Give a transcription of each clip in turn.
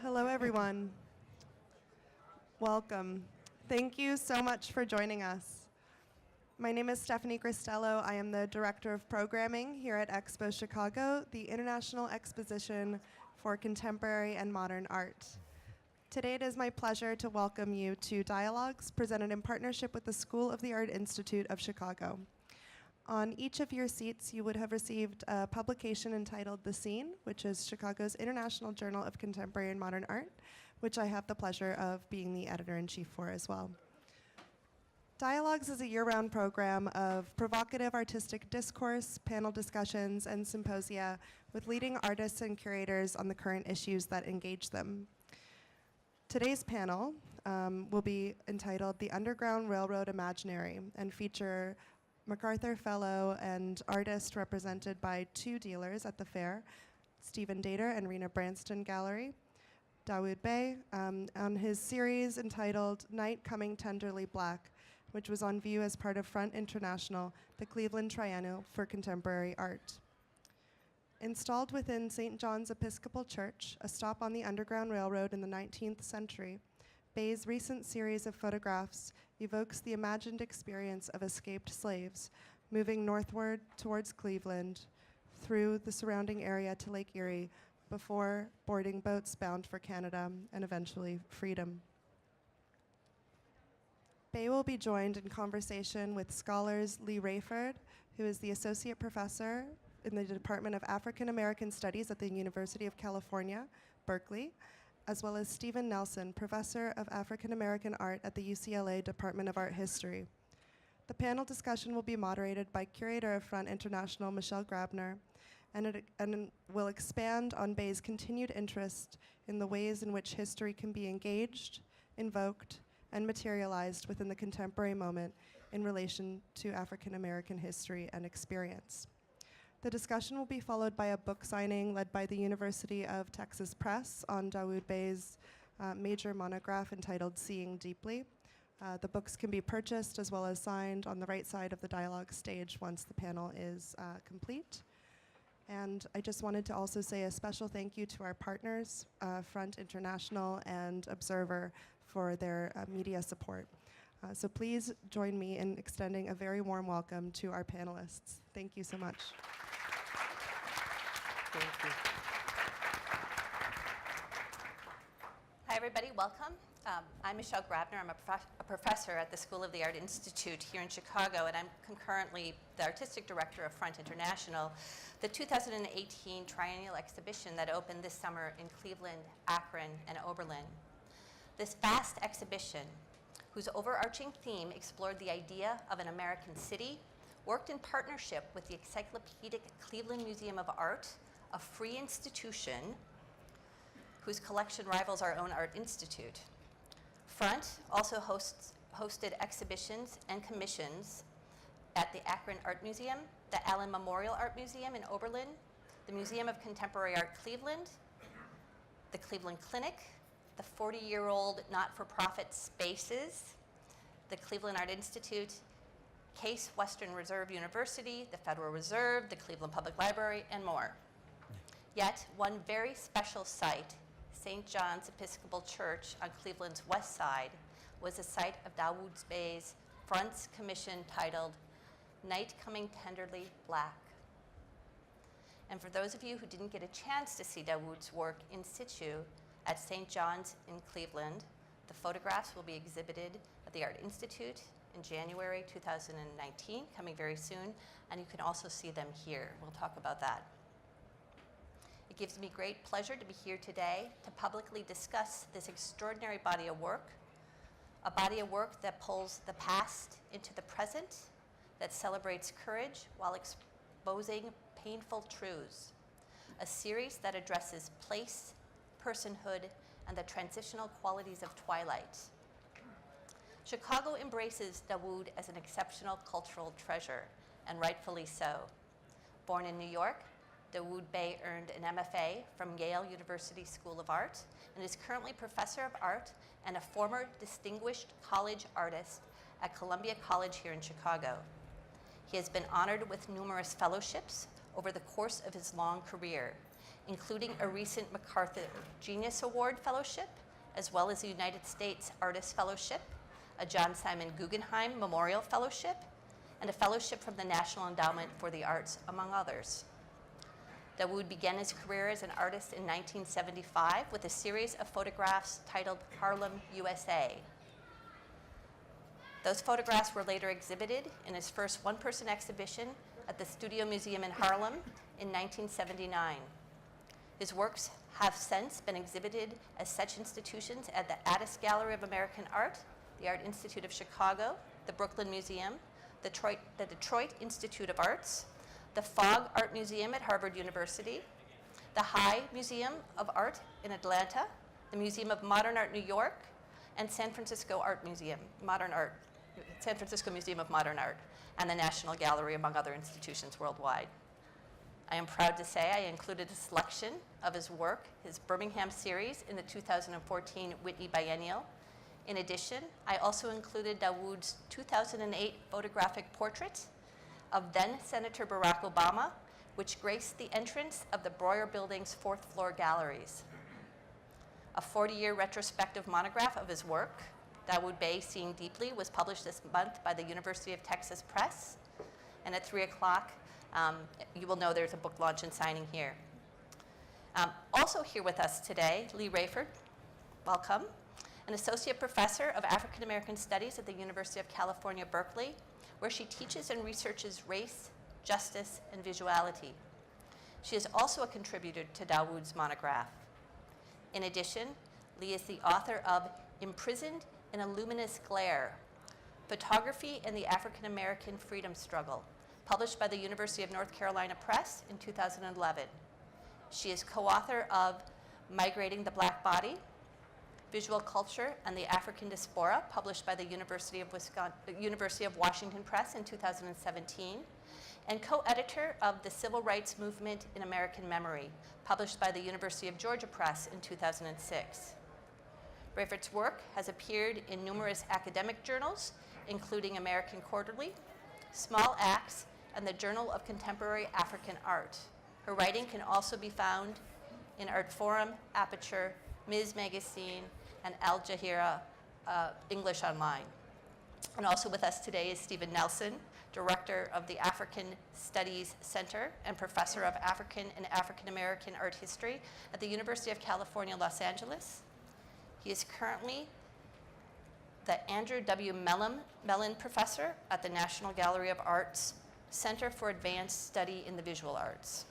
Hello, everyone. Welcome. Thank you so much for joining us. My name is Stephanie Cristello. I am the Director of Programming here at EXPO Chicago, the International Exposition for Contemporary and Modern Art. Today it is my pleasure to welcome you to Dialogues presented in partnership with the School of the Art Institute of Chicago. On each of your seats, you would have received a publication entitled The Scene, which is Chicago's International Journal of Contemporary and Modern Art, which I have the pleasure of being the editor-in-chief for as well. Dialogues is a year-round program of provocative artistic discourse, panel discussions, and symposia with leading artists and curators on the current issues that engage them. Today's panel will be entitled The Underground Railroad Imaginary and feature MacArthur Fellow and artist represented by two dealers at the fair, Stephen Daiter and Rena Bransten Gallery, Dawoud Bey, on his series entitled Night Coming Tenderly Black, which was on view as part of Front International, the Cleveland Triennial for Contemporary Art. Installed within St. John's Episcopal Church, a stop on the Underground Railroad in the 19th century, Bey's recent series of photographs evokes the imagined experience of escaped slaves moving northward towards Cleveland through the surrounding area to Lake Erie before boarding boats bound for Canada and eventually freedom. Bey will be joined in conversation with scholars Leigh Raiford, who is the associate professor in the Department of African American Studies at the University of California, Berkeley, as well as Stephen Nelson, professor of African American art at the UCLA Department of Art History. The panel discussion will be moderated by Curator of Front International, Michele Grabner, and will expand on Bey's continued interest in the ways in which history can be engaged, invoked, and materialized within the contemporary moment in relation to African American history and experience. The discussion will be followed by a book signing led by the University of Texas Press on Dawoud Bey's major monograph entitled Seeing Deeply. The books can be purchased as well as signed on the right side of the dialogue stage once the panel is complete. And I just wanted to also say a special thank you to our partners, Front International and Observer, for their media support. So please join me in extending a very warm welcome to our panelists. Thank you so much. Thank you. Hi, everybody. Welcome. I'm Michele Grabner. I'm a professor at the School of the Art Institute here in Chicago, and I'm concurrently the artistic director of Front International, the 2018 Triennial exhibition that opened this summer in Cleveland, Akron, and Oberlin. This vast exhibition, whose overarching theme explored the idea of an American city, worked in partnership with the encyclopedic Cleveland Museum of Art, a free institution whose collection rivals our own Art Institute. Front also hosted exhibitions and commissions at the Akron Art Museum, the Allen Memorial Art Museum in Oberlin, the Museum of Contemporary Art Cleveland, the Cleveland Clinic, the 40-year-old not-for-profit Spaces, the Cleveland Art Institute, Case Western Reserve University, the Federal Reserve, the Cleveland Public Library, and more. Yet, one very special site, St. John's Episcopal Church on Cleveland's west side, was the site of Dawoud Bey's Front's commission titled Night Coming Tenderly Black. And for those of you who didn't get a chance to see Dawoud's work in situ at St. John's in Cleveland, the photographs will be exhibited at the Art Institute in January 2019, coming very soon, and you can also see them here. We'll talk about that. It gives me great pleasure to be here today to publicly discuss this extraordinary body of work, a body of work that pulls the past into the present, that celebrates courage while exposing painful truths, a series that addresses place, personhood, and the transitional qualities of twilight. Chicago embraces Dawoud as an exceptional cultural treasure, and rightfully so. Born in New York, Dawoud Bey earned an MFA from Yale University School of Art and is currently professor of art and a former distinguished college artist at Columbia College here in Chicago. He has been honored with numerous fellowships over the course of his long career, including a recent MacArthur Genius Award Fellowship, as well as a United States Artist Fellowship, a John Simon Guggenheim Memorial Fellowship, and a fellowship from the National Endowment for the Arts, among others. Dawoud began his career as an artist in 1975 with a series of photographs titled Harlem, USA. Those photographs were later exhibited in his first one-person exhibition at the Studio Museum in Harlem in 1979. His works have since been exhibited as such institutions at the Addis Gallery of American Art, the Art Institute of Chicago, the Brooklyn Museum, the Detroit Institute of Arts, the Fogg Art Museum at Harvard University, the High Museum of Art in Atlanta, the Museum of Modern Art New York, and San Francisco Museum of Modern Art, and the National Gallery, among other institutions worldwide. I am proud to say I included a selection of his work, his Birmingham series, in the 2014 Whitney Biennial. In addition, I also included Dawoud's 2008 photographic portrait of then-Senator Barack Obama, which graced the entrance of the Breuer Building's fourth floor galleries. A 40-year retrospective monograph of his work, Dawoud Bey, Seeing Deeply, was published this month by the University of Texas Press. And at 3 o'clock, you will know there's a book launch and signing here. Also here with us today, Leigh Raiford, welcome, an associate professor of African American Studies at the University of California, Berkeley, where she teaches and researches race, justice, and visuality. She is also a contributor to Dawoud's monograph. In addition, Leigh is the author of Imprisoned in a Luminous Glare, Photography and the African American Freedom Struggle, published by the University of North Carolina Press in 2011. She is co-author of Migrating the Black Body, Visual Culture and the African Diaspora, published by the University of Washington Press in 2017, and co-editor of The Civil Rights Movement in American Memory, published by the University of Georgia Press in 2006. Raiford's work has appeared in numerous academic journals, including American Quarterly, Small Axe, and the Journal of Contemporary African Art. Her writing can also be found in Art Forum, Aperture, Ms. Magazine, and Al Jazeera English Online. And also with us today is Stephen Nelson, Director of the African Studies Center and Professor of African and African American Art History at the University of California, Los Angeles. He is currently the Andrew W. Mellon Professor at the National Gallery of Art's Center for Advanced Study in the Visual Arts.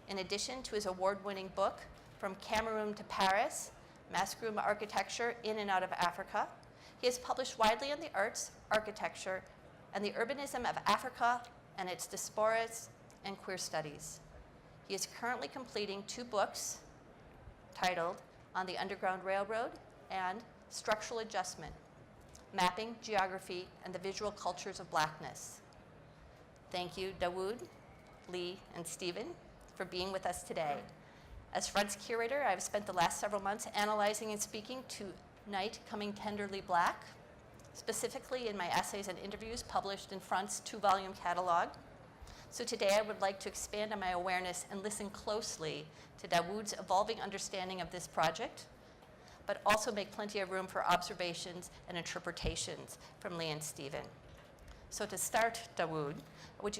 In addition to his award-winning book, From Cameroon to Paris, Masquerade Architecture in and Out of Africa, he has published widely on the arts, architecture, and the urbanism of Africa and its diasporas and queer studies. He is currently completing 2 books titled On the Underground Railroad and Structural Adjustment, Mapping, Geography, and the Visual Cultures of Blackness. Thank you, Dawoud, Leigh, and Stephen, for being with us today. As Front's curator, I've spent the last several months analyzing and speaking to Night Coming Tenderly Black, specifically in my essays and interviews published in Front's 2-volume catalog. So today I would like to expand on my awareness and listen closely to Dawoud's evolving understanding of this project, but also make plenty of room for observations and interpretations from Leigh and Stephen. So to start, Dawoud, would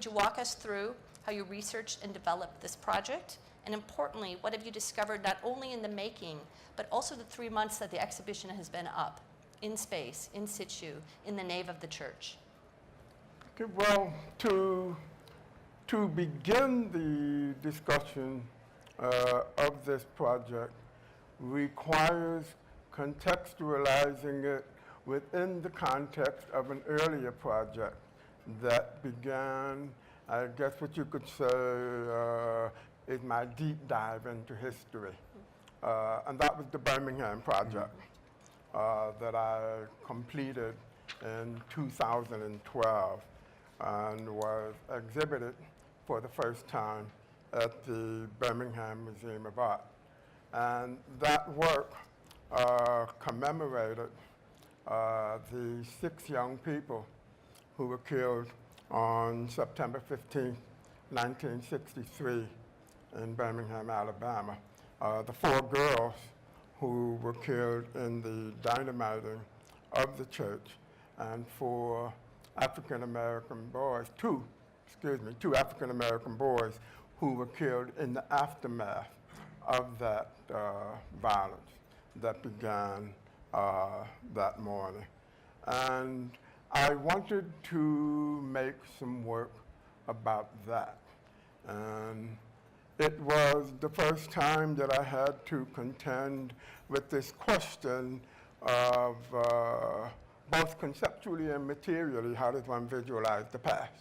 you walk us through how you researched and developed this project? And importantly, what have you discovered not only in the making, but also the 3 months that the exhibition has been up, in space, in situ, in the nave of the church? Okay, well, to begin the discussion of this project requires contextualizing it within the context of an earlier project that began, I guess what you could say, is my deep dive into history. And that was the Birmingham project that I completed in 2012 and was exhibited for the first time at the Birmingham Museum of Art. And that work commemorated the 6 young people who were killed on September 15, 1963 in Birmingham, Alabama. The 4 girls who were killed in the dynamiting of the church, and 4 African-American boys, two African-American boys who were killed in the aftermath of that violence that began that morning. And I wanted to make some work about that. And it was the first time that I had to contend with this question of both conceptually and materially, how does one visualize the past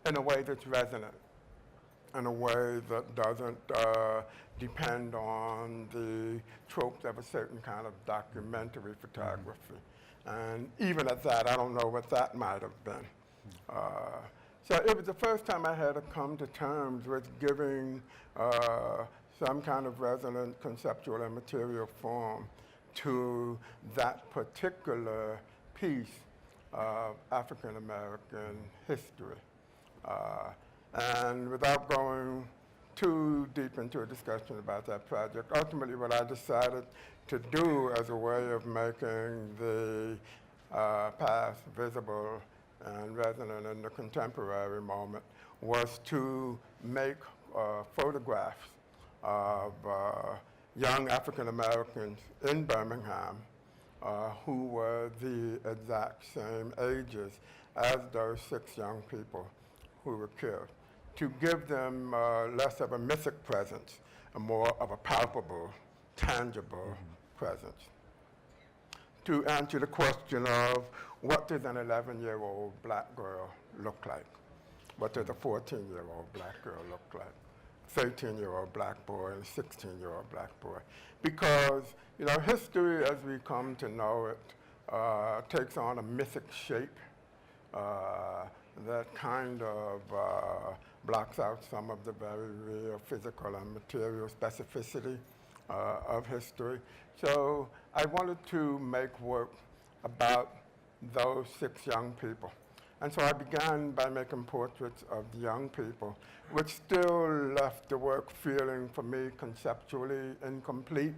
in a way that's resonant, in a way that doesn't depend on the tropes of a certain kind of documentary photography. And even at that, I don't know what that might have been. So it was the first time I had to come to terms with giving some kind of resonant conceptual and material form to that particular piece of African American history. And without going too deep into a discussion about that project, ultimately what I decided to do as a way of making the past visible and resonant in the contemporary moment was to make photographs of young African Americans in Birmingham who were the exact same ages as those 6 young people who were killed, to give them less of a mythic presence and more of a palpable, tangible presence. To answer the question of what does an 11-year-old black girl look like? What does a 14-year-old black girl look like? 13-year-old black boy and 16-year-old black boy. Because, you know, history as we come to know it takes on a mythic shape that kind of blocks out some of the very real physical and material specificity of history. So I wanted to make work about those 6 young people. And so I began by making portraits of the young people, which still left the work feeling for me conceptually incomplete.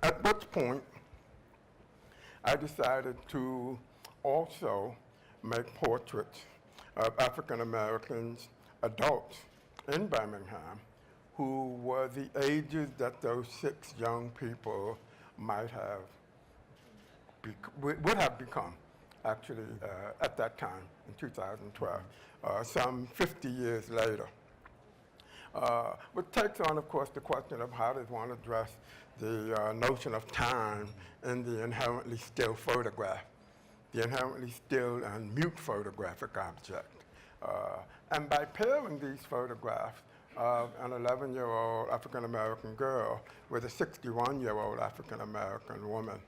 At which point, I decided to also make portraits of African Americans, adults in Birmingham, who were the ages that those 6 young people might have would have become, actually, at that time, in 2012, some 50 years later. Which takes on, of course, the question of how does one address the notion of time in the inherently still photograph, the inherently still and mute photographic object. And by pairing these photographs of an 11-year-old African-American girl with a 61-year-old African-American woman,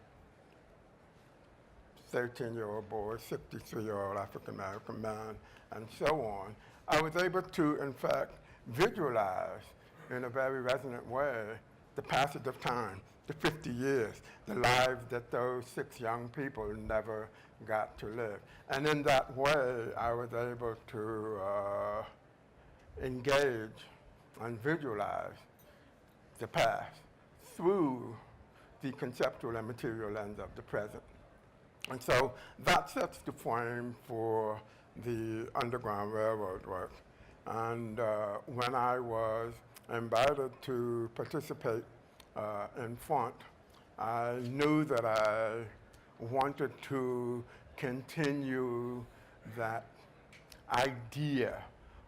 13-year-old boy, 63-year-old African-American man, and so on, I was able to, in fact, visualize in a very resonant way the passage of time, the 50 years, the lives that those 6 young people never got to live. And in that way, I was able to engage and visualize the past through the conceptual and material lens of the present. And so that sets the frame for the Underground Railroad work. And when I was invited to participate in front, I knew that I wanted to continue that idea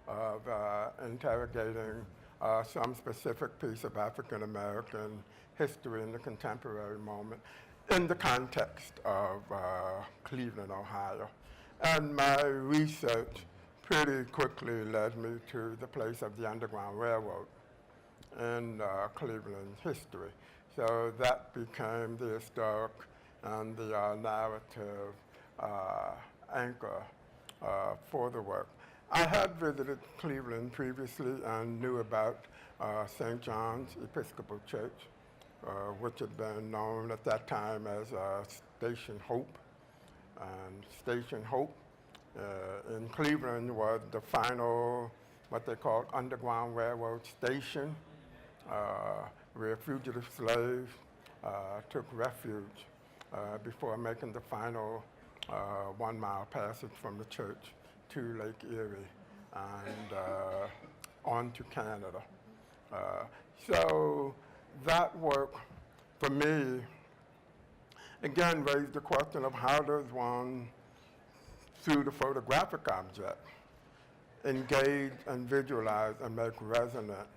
of interrogating some specific piece of African American history in the contemporary moment in the context of Cleveland, Ohio. And my research pretty quickly led me to the place of the Underground Railroad in Cleveland history. So that became the historic and the narrative anchor for the work. I had visited Cleveland previously and knew about St. John's Episcopal Church, which had been known at that time as Station Hope. And Station Hope in Cleveland was the final, what they called Underground Railroad Station, where fugitive slaves took refuge before making the final 1 mile passage from the church to Lake Erie and on to Canada. So that work, for me, again raised the question of how does one, through the photographic object, engage and visualize and make resonant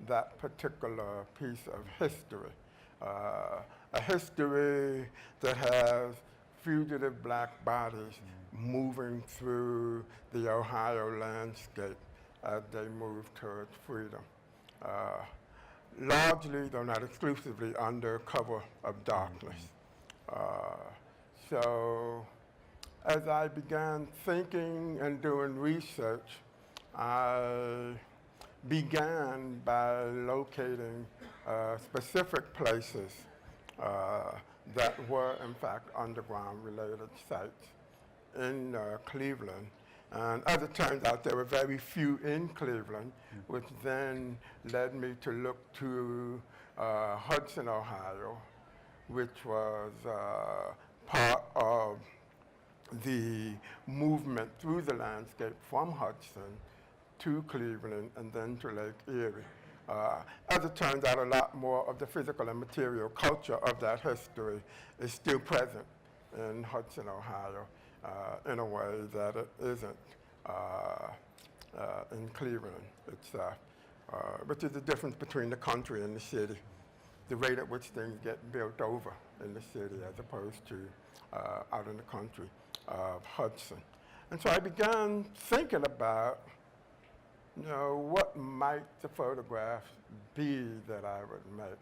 that particular piece of history. A history that has fugitive black bodies moving through the Ohio landscape as they move towards freedom. Largely, though not exclusively, under cover of darkness. So as I began thinking and doing research, I began by locating specific places that were, in fact, underground-related sites in Cleveland. And as it turns out, there were very few in Cleveland, which then led me to look to Hudson, Ohio, which was part of the movement through the landscape from Hudson to Cleveland and then to Lake Erie. As it turns out, a lot more of the physical and material culture of that history is still present in Hudson, Ohio, in a way that it isn't in Cleveland. It's, which is the difference between the country and the city, the rate at which things get built over in the city as opposed to out in the country of Hudson. And so I began thinking about, you know, what might the photographs be that I would make?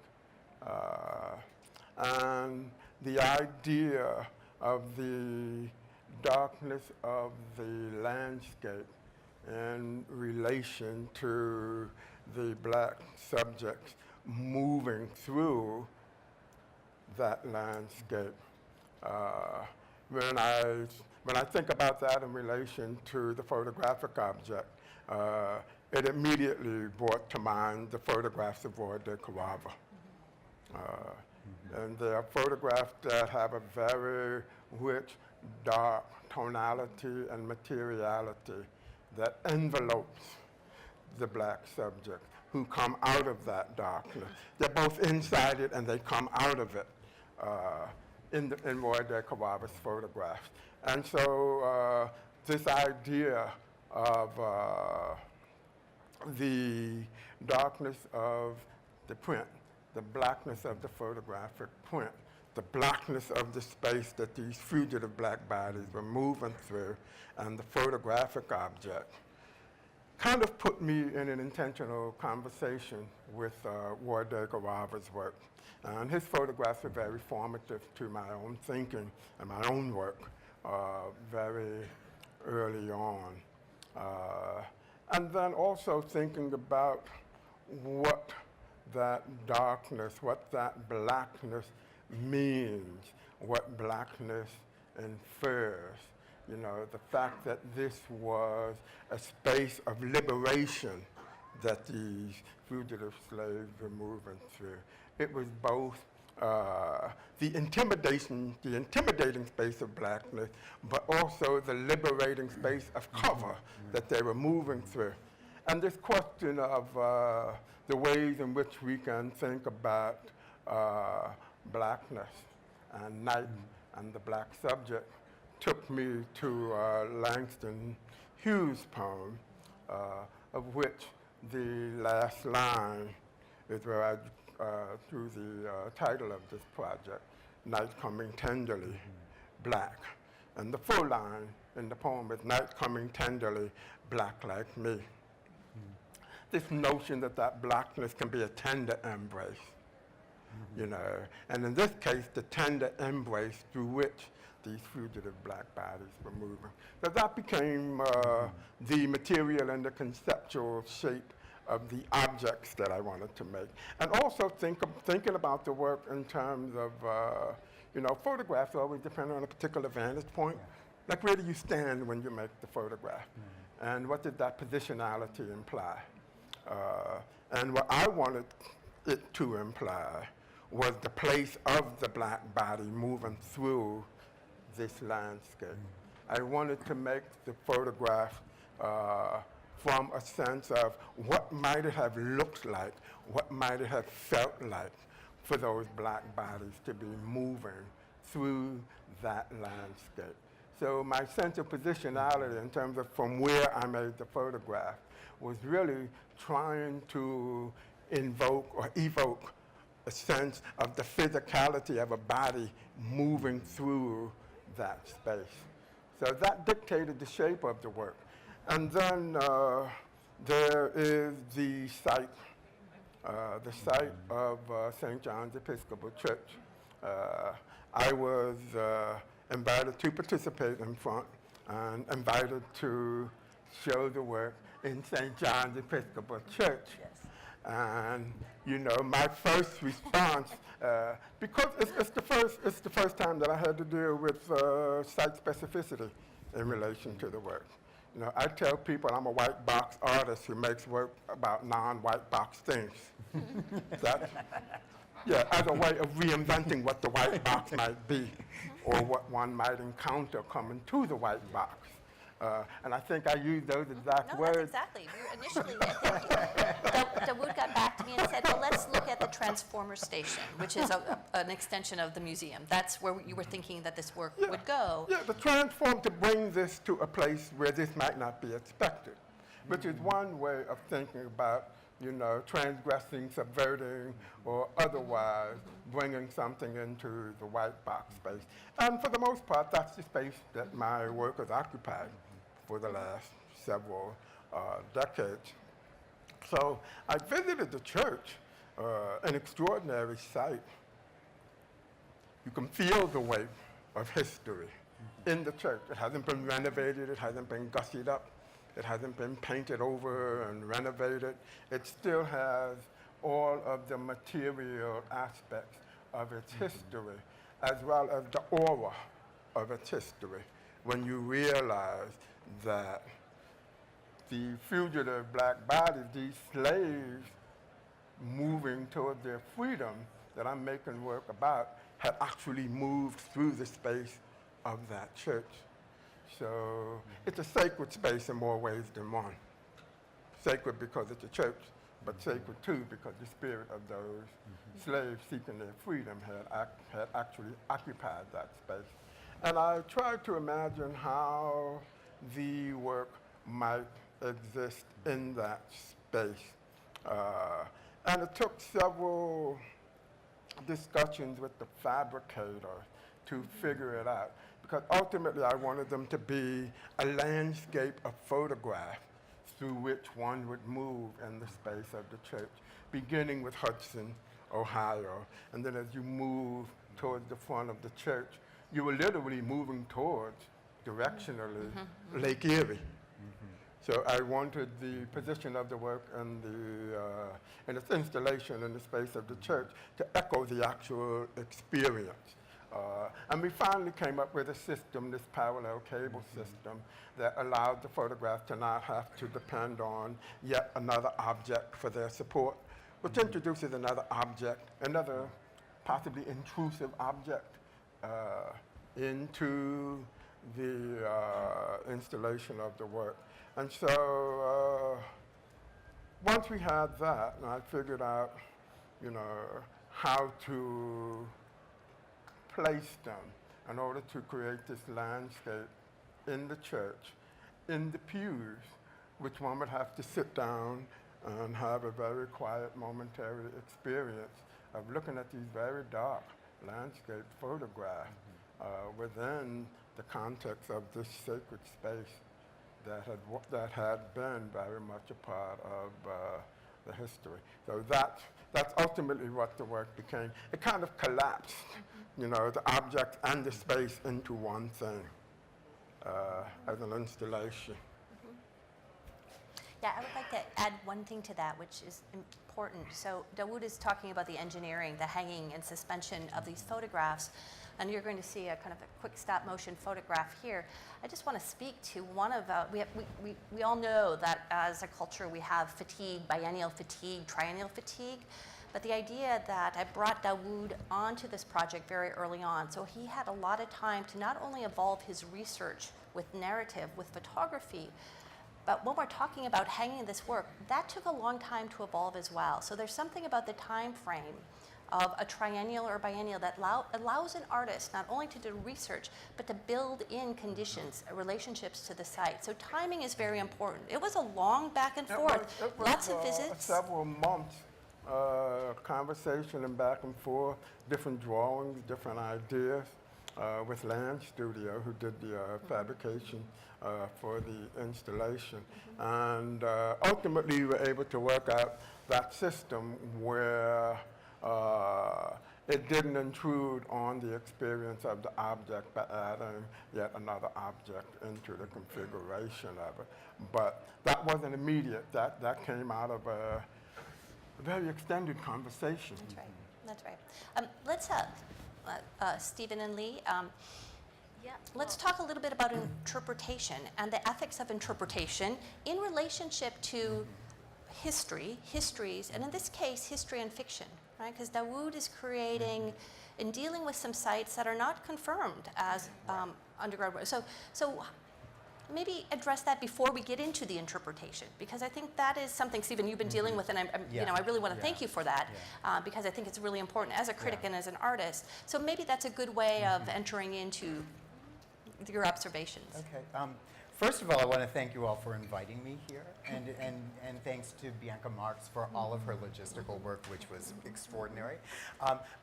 And the idea of the darkness of the landscape in relation to the black subjects moving through that landscape. When I think about that in relation to the photographic object, it immediately brought to mind the photographs of Roy de Carava. And they are photographs that have a very rich, dark tonality and materiality that envelopes the black subject who come out of that darkness. They're both inside it and they come out of it in Roy de Carava's photographs. And so this idea of the darkness of the print, the blackness of the photographic print, the blackness of the space that these fugitive black bodies were moving through, and the photographic object kind of put me in an intentional conversation with Roy de Carava's work. And his photographs are very formative to my own thinking and my own work very early on. And then also thinking about what that darkness, what that blackness means, what blackness infers. You know, the fact that this was a space of liberation that these fugitive slaves were moving through. It was both the intimidating space of blackness, but also the liberating space of cover that they were moving through. And this question of the ways in which we can think about blackness and night and the black subject took me to Langston Hughes' poem, of which the last line is where I drew the title of this project, Night Coming Tenderly, Black. And the full line in the poem is Night Coming Tenderly, Black Like Me. This notion that that blackness can be a tender embrace, you know, and in this case, the tender embrace through which these fugitive black bodies were moving. So that became the material and the conceptual shape of the objects that I wanted to make. And also thinking about the work in terms of, you know, photographs always depend on a particular vantage point. like where do you stand when you make the photograph? And what did that positionality imply? And what I wanted it to imply was the place of the black body moving through this landscape. I wanted to make the photograph from a sense of what might it have looked like, what might it have felt like for those black bodies to be moving through that landscape. So my sense of positionality in terms of from where I made the photograph was really trying to invoke or evoke a sense of the physicality of a body moving through that space. So that dictated the shape of the work. And then there is the site of St. John's Episcopal Church. I was invited to participate in front and invited to show the work in St. John's Episcopal Church. Yes. And you know, my first response, because it's the first time that I had to deal with site specificity in relation to the work. You know, I tell people I'm a white box artist who makes work about non-white box things. Yeah, as a way of reinventing what the white box might be, or what one might encounter coming to the white box. And I think I used those exact No, words. that's exactly. Initially, Dawoud got back to me and said, well, let's look at the transformer station, which is an extension of the museum. That's where you were thinking that this work would go. Yeah, the transform to bring this to a place where this might not be expected, which is one way of thinking about, you know, transgressing, subverting, or otherwise bringing something into the white box space. And for the most part, that's the space that my work has occupied for the last several decades. So I visited the church, an extraordinary site. You can feel the weight of history in the church. It hasn't been renovated, it hasn't been gussied up, it hasn't been painted over and renovated. It still has all of the material aspects of its history, as well as the aura of its history, when you realize that the fugitive black bodies, these slaves moving toward their freedom that I'm making work about, had actually moved through the space of that church. So it's a sacred space in more ways than one. Sacred because it's a church, but sacred too because the spirit of those slaves seeking their freedom had actually occupied that space. And I tried to imagine how the work might exist in that space. And it took several discussions with the fabricator to figure it out, because ultimately I wanted them to be a landscape of photograph through which one would move in the space of the church, beginning with Hudson, Ohio, and then as you move towards the front of the church, you were literally moving towards, directionally, Lake Erie. So I wanted the position of the work and its installation in the space of the church to echo the actual experience. And we finally came up with a system, this parallel cable system, that allowed the photograph to not have to depend on yet another object for their support, which introduces another object, another possibly intrusive object into the installation of the work. And so once we had that, and I figured out, you know, how to place them in order to create this landscape in the church, in the pews, which one would have to sit down and have a very quiet, momentary experience of looking at these very dark landscape photographs within the context of this sacred space that had been very much a part of the history. So that's ultimately what the work became. It kind of collapsed, you know, the object and the space into one thing as an installation. Yeah, I would like to add one thing to that, which is important. So Dawoud is talking about the engineering, the hanging and suspension of these photographs, and you're going to see a kind of a quick stop motion photograph here. I just want to speak to one of, we all know that as a culture we have fatigue, biennial fatigue, triennial fatigue, but the idea that I brought Dawoud onto this project very early on, so he had a lot of time to not only evolve his research with narrative, with photography, but when we're talking about hanging this work, that took a long time to evolve as well. So there's something about the time frame of a triennial or biennial that allows an artist not only to do research, but to build in conditions, relationships to the site. So timing is very important. It was a long back and forth, lots of visits. Several months, conversation and back and forth, different drawings, different ideas. With Land Studio, who did the fabrication for the installation. And ultimately, we were able to work out that system where it didn't intrude on the experience of the object by adding yet another object into the configuration of it. But that wasn't immediate. That came out of a very extended conversation. That's right. That's right. Let's Stephen and Leigh, let's talk a little bit about interpretation and the ethics of interpretation in relationship to histories, and in this case, history and fiction, right? Because Dawoud is creating and dealing with some sites that are not confirmed as underground. So maybe address that before we get into the interpretation, because I think that is something, Stephen, you've been dealing with, and you know, I really want to thank you for that, because I think it's really important as a critic and as an artist. So maybe that's a good way of entering into your observations. Okay. First of all, I want to thank you all for inviting me here, and thanks to Bianca Marks for all of her logistical work, which was extraordinary.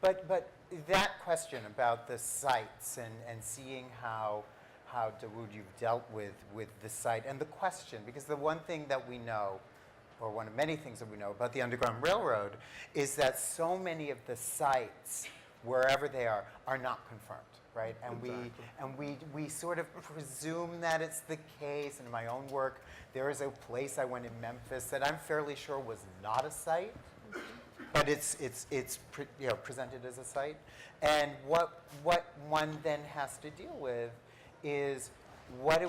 But that question about the sites and seeing how Dawoud, you've dealt with the site and the question, because the one thing that we know, or one of many things that we know about the Underground Railroad, is that so many of the sites, wherever they are not confirmed, right? And we sort of presume that it's the case. And in my own work, there is a place I went in Memphis that I'm fairly sure was not a site, but it's presented as a site. And what one then has to deal with is what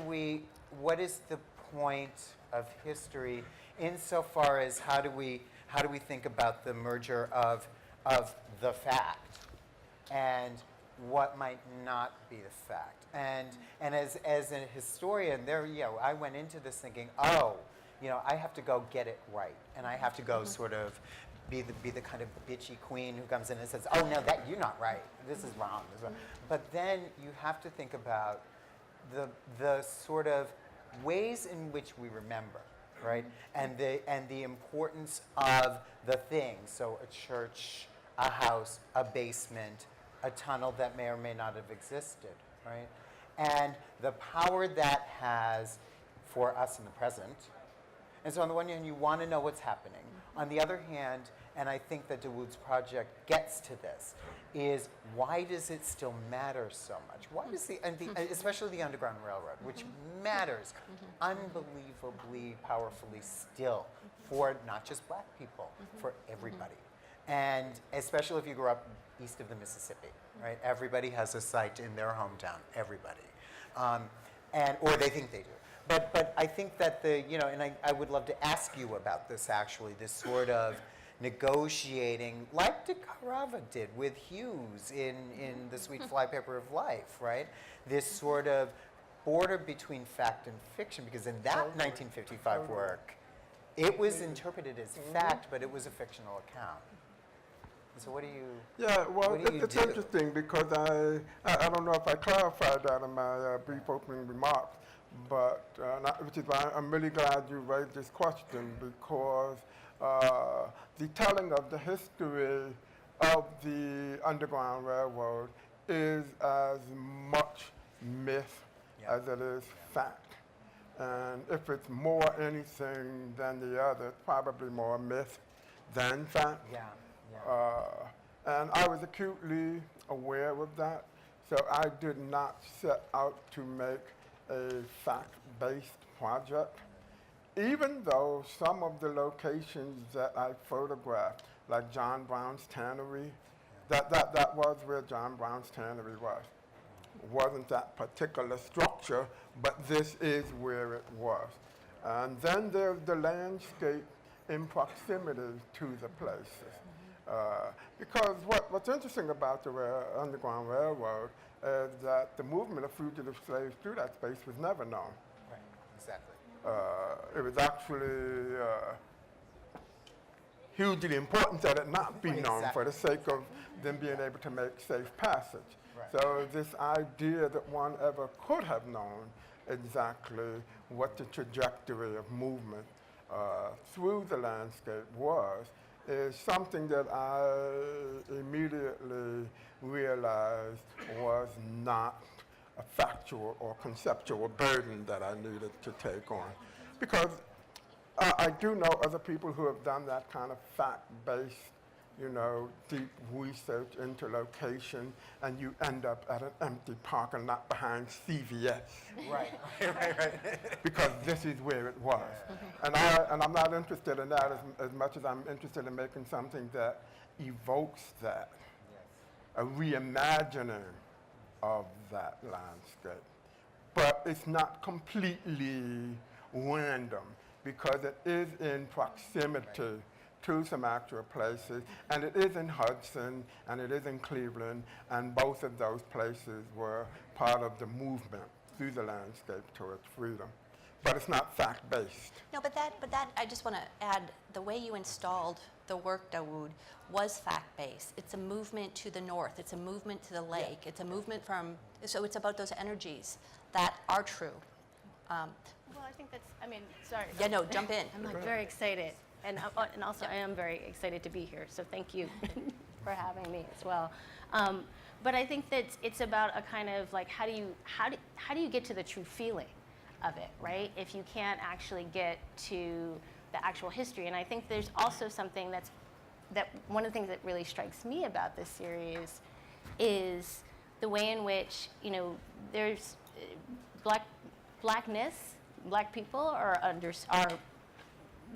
is the point of history insofar as how do we think about the merger of the fact and what might not be the fact. And as a historian, I went into this thinking, I have to go get it right, and I have to go sort of be the kind of bitchy queen who comes in and says, oh no, you're not right. This is wrong. This is wrong. But then you have to think about the sort of ways in which we remember, right? And the importance of the things. So a church, a house, a basement, a tunnel that may or may not have existed, right? And the power that has for us in the present. And so on the one hand, you want to know what's happening. On the other hand, and I think that Dawoud's project gets to this, is why does it still matter so much? Why does especially the Underground Railroad, which matters unbelievably powerfully still for not just black people, for everybody. And especially if you grew up east of the Mississippi, right? Everybody has a site in their hometown, everybody. Or they think they do. But I think that and I would love to ask you about this actually, this sort of negotiating, like de Carava did with Hughes in The Sweet Flypaper of Life, right? This sort of border between fact and fiction, because in that 1955 work, it was interpreted as fact, but it was a fictional account. So what do you it's interesting because I don't know if I clarified that in my brief opening remarks, but which is why I'm really glad you raised this question, because the telling of the history of the Underground Railroad is as much myth as it is fact. And if it's more anything than the other, it's probably more myth than fact. And I was acutely aware of that, so I did not set out to make a fact-based project. even though some of the locations that I photographed, like John Brown's tannery, that was where John Brown's tannery was. Wasn't that particular structure, but this is where it was. And then there's the landscape in proximity to the places. Because what's interesting about the Underground Railroad is that the movement of fugitive slaves through that space was never known. Right, exactly. It was actually hugely important that it not be known for the sake of them being able to make safe passage. Right. So this idea that one ever could have known exactly what the trajectory of movement through the landscape was is something that I immediately realized was not a factual or conceptual burden that I needed to take on. Because I do know other people who have done that kind of fact-based, deep research into location, and you end up at an empty parking lot behind CVS. Right. Because this is where it was. And I'm not interested in that as much as I'm interested in making something that evokes that, a reimagining of that landscape. But it's not completely random, because it is in proximity to some actual places, and it is in Hudson, and it is in Cleveland, and both of those places were part of the movement through the landscape towards freedom. But it's not fact-based. No, but that I just want to add, the way you installed the work, Dawoud, was fact-based. It's a movement to the north. It's a movement to the lake. It's a movement so it's about those energies that are true. Well, I think sorry. Yeah, no, jump in. I'm like very excited. And also I am very excited to be here, so thank you for having me as well. But I think that it's about a kind of like, how do you get to the true feeling of it, right? If you can't actually get to the actual history. And I think there's also something that one of the things that really strikes me about this series is the way in which, there's blackness, black people are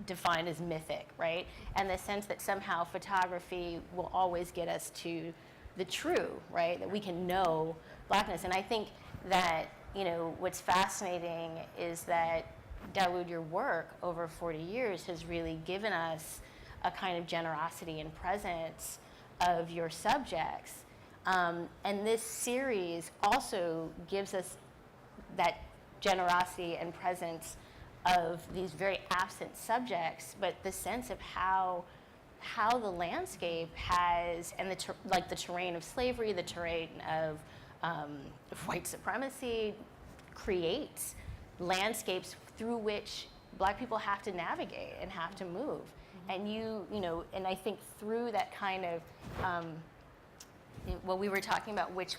defined as mythic, right? And the sense that somehow photography will always get us to the true, right? That we can know blackness. And I think that, what's fascinating is that, Dawoud, your work over 40 years has really given us a kind of generosity and presence of your subjects. And this series also gives us that generosity and presence of these very absent subjects, but the sense of how the landscape has, and the terrain of slavery, the terrain of white supremacy creates landscapes through which black people have to navigate and have to move. And and I think through that kind of, we were talking about which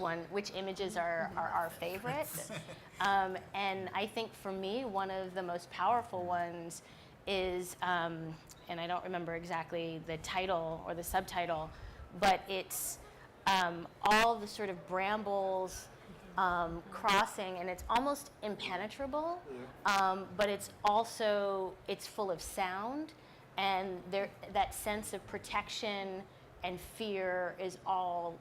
images are our favorites. And I think for me, one of the most powerful ones is, and I don't remember exactly the title or the subtitle, but it's all the sort of brambles crossing, and it's almost impenetrable, but it's full of sound, and that sense of protection and fear is all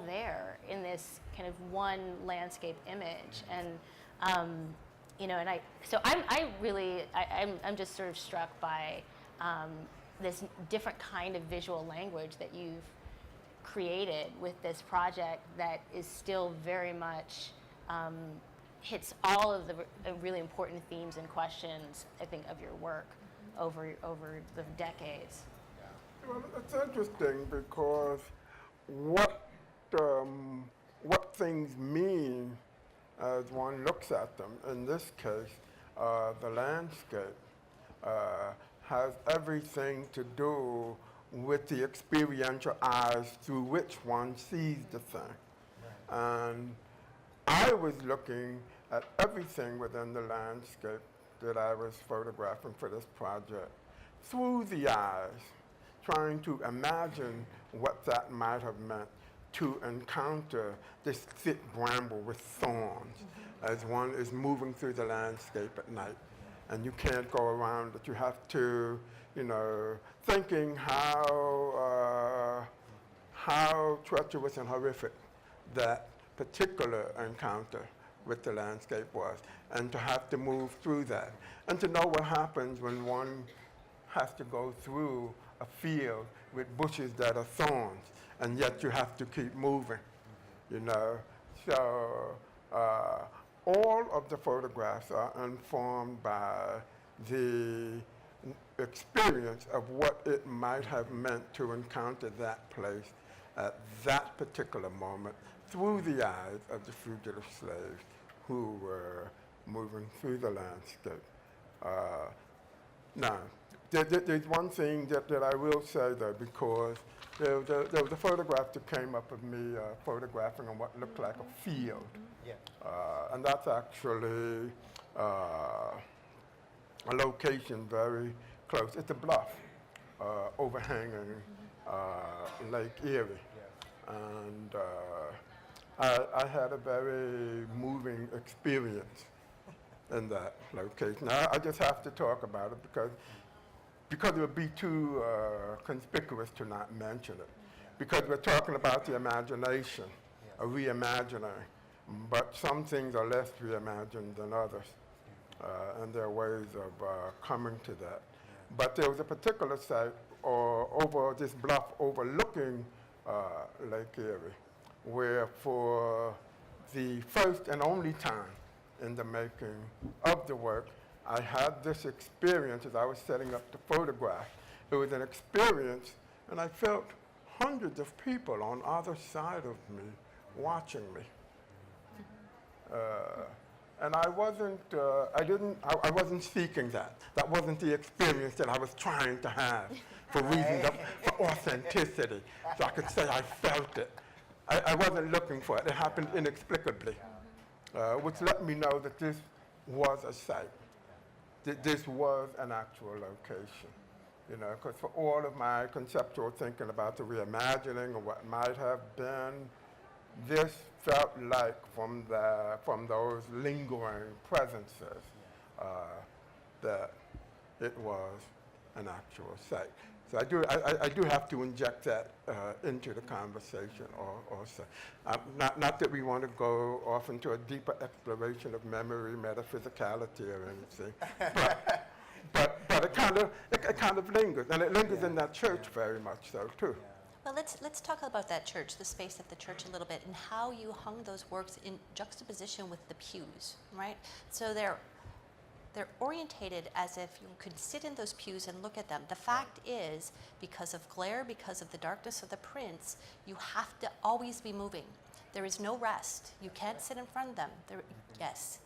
there in this kind of one landscape image. And I'm just sort of struck by this different kind of visual language that you've created with this project that is still very much hits all of the really important themes and questions, I think, of your work over the decades. Well, it's interesting because what things mean as one looks at them. In this case, the landscape has everything to do with the experiential eyes through which one sees the thing. And I was looking at everything within the landscape that I was photographing for this project through the eyes, trying to imagine what that might have meant to encounter this thick bramble with thorns as one is moving through the landscape at night. and you can't go around it. You have to, thinking how treacherous and horrific that particular encounter with the landscape was, and to have to move through that, and to know what happens when one has to go through a field with bushes that are thorns, and yet you have to keep moving, So all of the photographs are informed by the experience of what it might have meant to encounter that place at that particular moment through the eyes of the fugitive slaves who were moving through the landscape. Now, there's one thing that I will say, though, because there was a photograph that came up of me photographing on what looked like a field. Yeah. And that's actually a location very close. It's a bluff overhanging Lake Erie. And I had a very moving experience in that location. I just have to talk about it because it would be too conspicuous to not mention it. Because we're talking about the imagination, a reimagining, but some things are less reimagined than others, and there are ways of coming to that. But there was a particular site over this bluff overlooking Lake Erie, where for the first and only time in the making of the work, I had this experience as I was setting up the photograph. It was an experience, and I felt hundreds of people on either side of me watching me. And I wasn't seeking that. That wasn't the experience that I was trying to have for reasons for authenticity. So I could say I felt it. I wasn't looking for it. It happened inexplicably, which let me know that this was a site. This was an actual location, because for all of my conceptual thinking about the reimagining or what might have been, this felt like from those lingering presences that it was an actual site. So I do have to inject that into the conversation also. Not that we want to go off into a deeper exploration of memory, metaphysicality, or anything, but it kind of lingers, and it lingers in that church very much so too. Well, let's talk about that church, the space of the church a little bit, and how you hung those works in juxtaposition with the pews, right? So they're orientated as if you could sit in those pews and look at them. The fact is, because of glare, because of the darkness of the prints, you have to always be moving. There is no rest. You can't sit in front of them. Yes,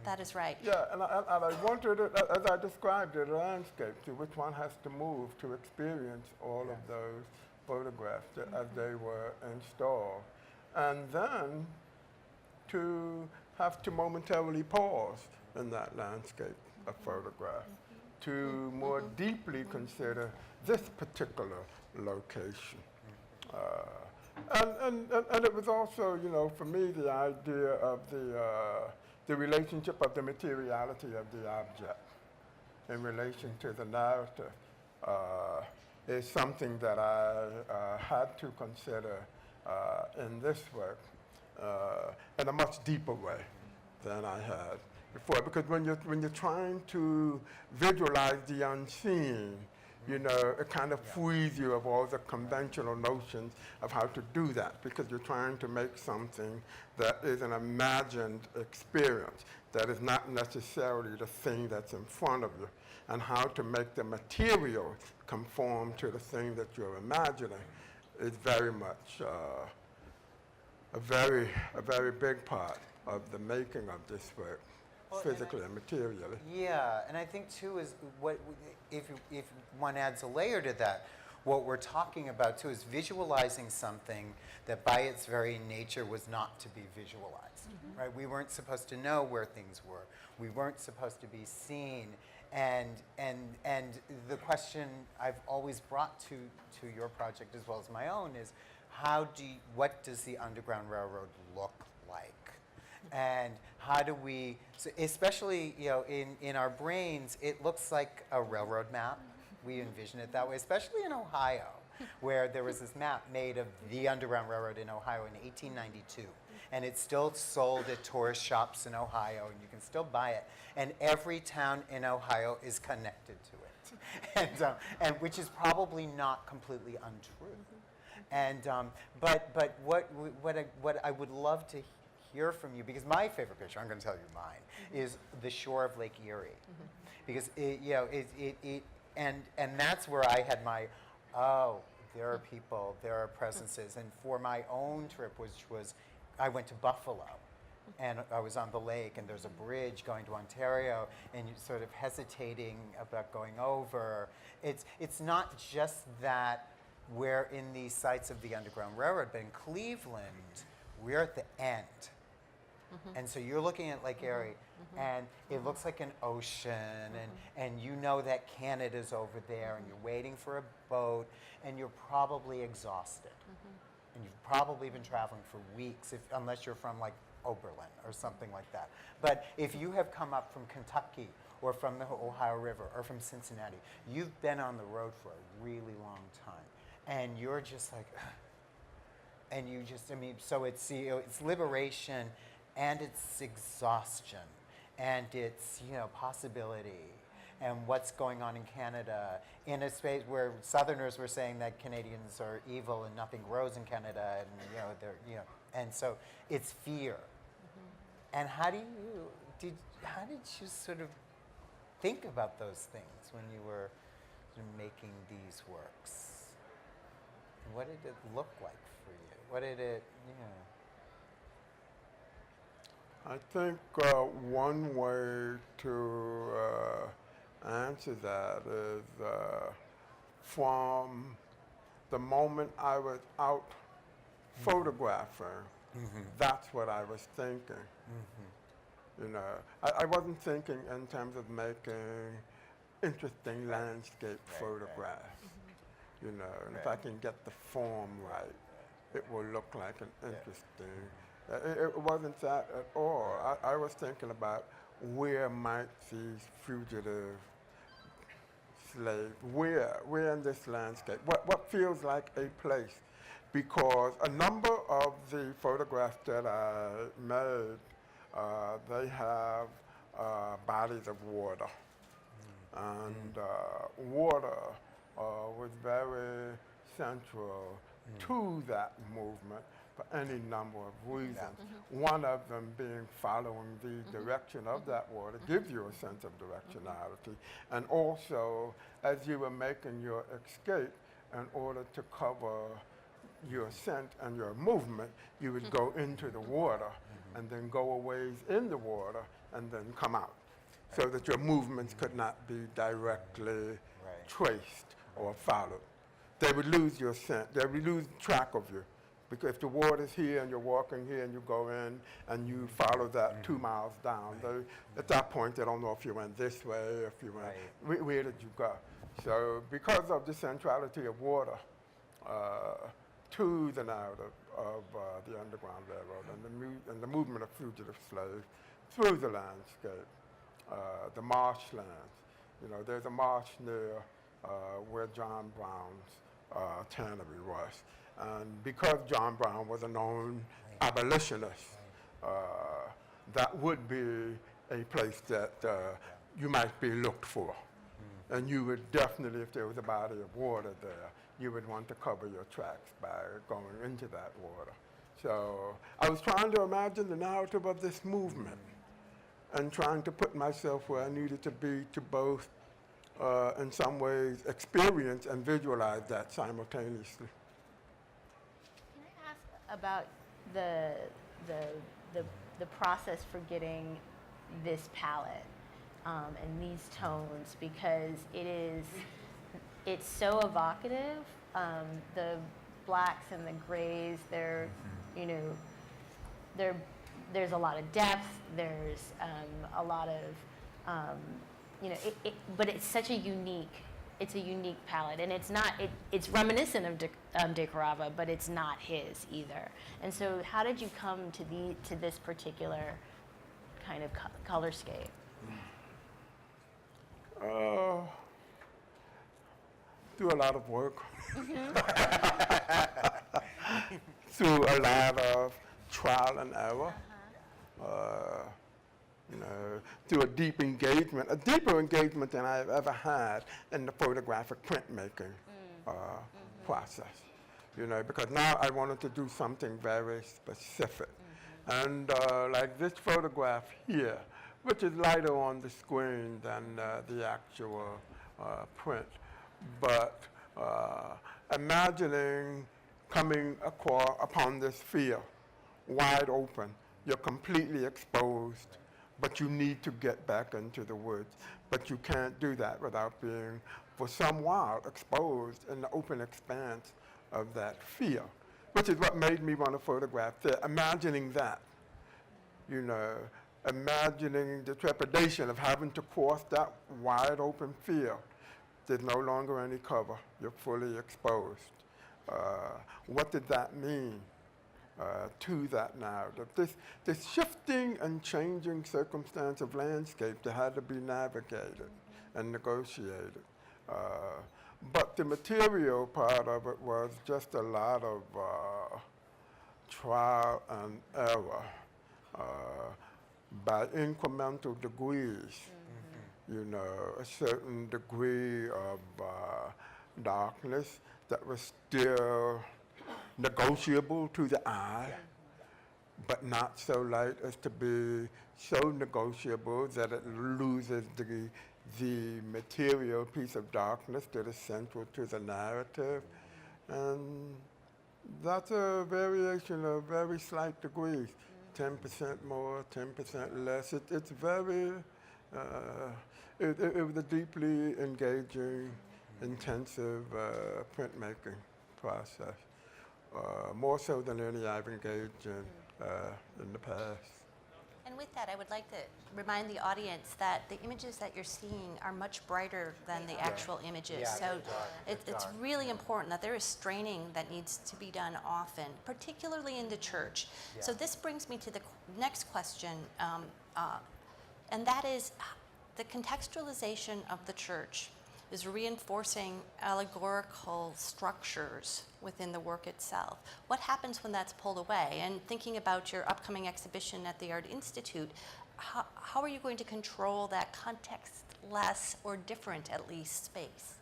that is right. Yeah, and I wanted it, as I described it, a landscape to which one has to move to experience all of those photographs as they were installed. And then to have to momentarily pause in that landscape of photograph, to more deeply consider this particular location. And it was also, for me, the idea of the relationship of the materiality of the object in relation to the narrative is something that I had to consider in this work in a much deeper way than I had before, because when you're trying to visualize the unseen, it kind of frees you of all the conventional notions of how to do that, because you're trying to make something that is an imagined experience, that is not necessarily the thing that's in front of you, and how to make the material conform to the thing that you're imagining is very much a very big part of the making of this work. Physically and materially. Yeah, and I think too is if one adds a layer to that, what we're talking about too is visualizing something that by its very nature was not to be visualized, right? We weren't supposed to know where things were. We weren't supposed to be seen, and the question I've always brought to your project as well as my own is, what does the Underground Railroad look like? And how do we, so especially, you know, in our brains, it looks like a railroad map. We envision it that way, especially in Ohio, where there was this map made of the Underground Railroad in Ohio in 1892. And it's still sold at tourist shops in Ohio, and you can still buy it. And every town in Ohio is connected to it, and which is probably not completely untrue. And but what I would love to hear from you, because my favorite picture, I'm going to tell you mine, is the shore of Lake Erie, because and that's where I had my, oh, there are people, there are presences, and for my own trip, which was, I went to Buffalo, and I was on the lake, and there's a bridge going to Ontario, and you're sort of hesitating about going over. It's not just that we're in these sites of the Underground Railroad, but in Cleveland, we're at the end. And so you're looking at Lake Erie, and it looks like an ocean, and you know that Canada's over there, and you're waiting for a boat, and you're probably exhausted. And you've probably been traveling for weeks, unless you're from like Oberlin or something like that. But if you have come up from Kentucky or from the Ohio River or from Cincinnati, you've been on the road for a really long time. And you're just like, and you just, I mean, so it's, you know, it's liberation and it's exhaustion and it's, you know, possibility and what's going on in Canada in a space where Southerners were saying that Canadians are evil and nothing grows in Canada, and you know they're, you know, and so it's fear. And how did you sort of think about those things when you were sort of making these works? And what did it look like for you? What did it, you know? I think one way to answer that is from the moment I was out photographing, that's what I was thinking. You know, I wasn't thinking in terms of making interesting landscape photographs. You know, and if I can get the form right, it will look like an interesting. It wasn't that at all. I was thinking about where might these fugitive slaves, where in this landscape, what feels like a place? Because a number of the photographs that I made, they have bodies of water. And water was very central to that movement for any number of reasons. One of them being following the direction of that water gives you a sense of directionality. And also, as you were making your escape, in order to cover your scent and your movement, you would go into the water and then go a ways in the water and then come out, so that your movements could not be directly traced or followed. They would lose your scent. They would lose track of you. Because if the water's here and you're walking here and you go in and you follow that 2 miles down, at that point they don't know if you went this way, if you went, where did you go? So because of the centrality of water to the narrative of the Underground Railroad and the movement of fugitive slaves through the landscape, the marshlands. You know, there's a marsh near where John Brown's tannery was. And because John Brown was a known abolitionist, that would be a place that you might be looked for. And you would definitely, if there was a body of water there, you would want to cover your tracks by going into that water. So I was trying to imagine the narrative of this movement and trying to put myself where I needed to be to both, in some ways, experience and visualize that simultaneously. Can I ask about the process for getting this palette and these tones, because it's so evocative. The blacks and the grays, they're, you know, there's a lot of depth. There's a lot of, you know, but it's such a unique it's a unique palette, and it's not. It's reminiscent of De Carava, but it's not his either. And so, how did you come to this particular kind of colorscape? Do a lot of work. Through a lot of trial and error. You know, through a deeper engagement than I've ever had in the photographic printmaking process. You know, because now I wanted to do something very specific. And like this photograph here, which is lighter on the screen than the actual print. But imagining coming upon this field, wide open, you're completely exposed, but you need to get back into the woods. But you can't do that without being, for some while, exposed in the open expanse of that field, which is what made me want to photograph there. Imagining that, you know, imagining the trepidation of having to cross that wide open field. There's no longer any cover. You're fully exposed. What did that mean to that narrative? This shifting and changing circumstance of landscape that had to be navigated and negotiated. But the material part of it was just a lot of trial and error by incremental degrees. You know, a certain degree of darkness that was still negotiable to the eye, but not so light as to be so negotiable that it loses the material piece of darkness that is central to the narrative. And that's a variation of very slight degrees, 10% more, 10% less. It's very, it was a deeply engaging, intensive printmaking process, more so than any I've engaged in the past. And with that, I would like to remind the audience that the images that you're seeing are much brighter than the actual images. Yeah, so it's it's really important that there is straining that needs to be done often, particularly in the church. Yeah. So this brings me to the next question, and that is the contextualization of the church is reinforcing allegorical structures within the work itself. What happens when that's pulled away? And thinking about your upcoming exhibition at the Art Institute, how are you going to control that context-less or different, at least, space?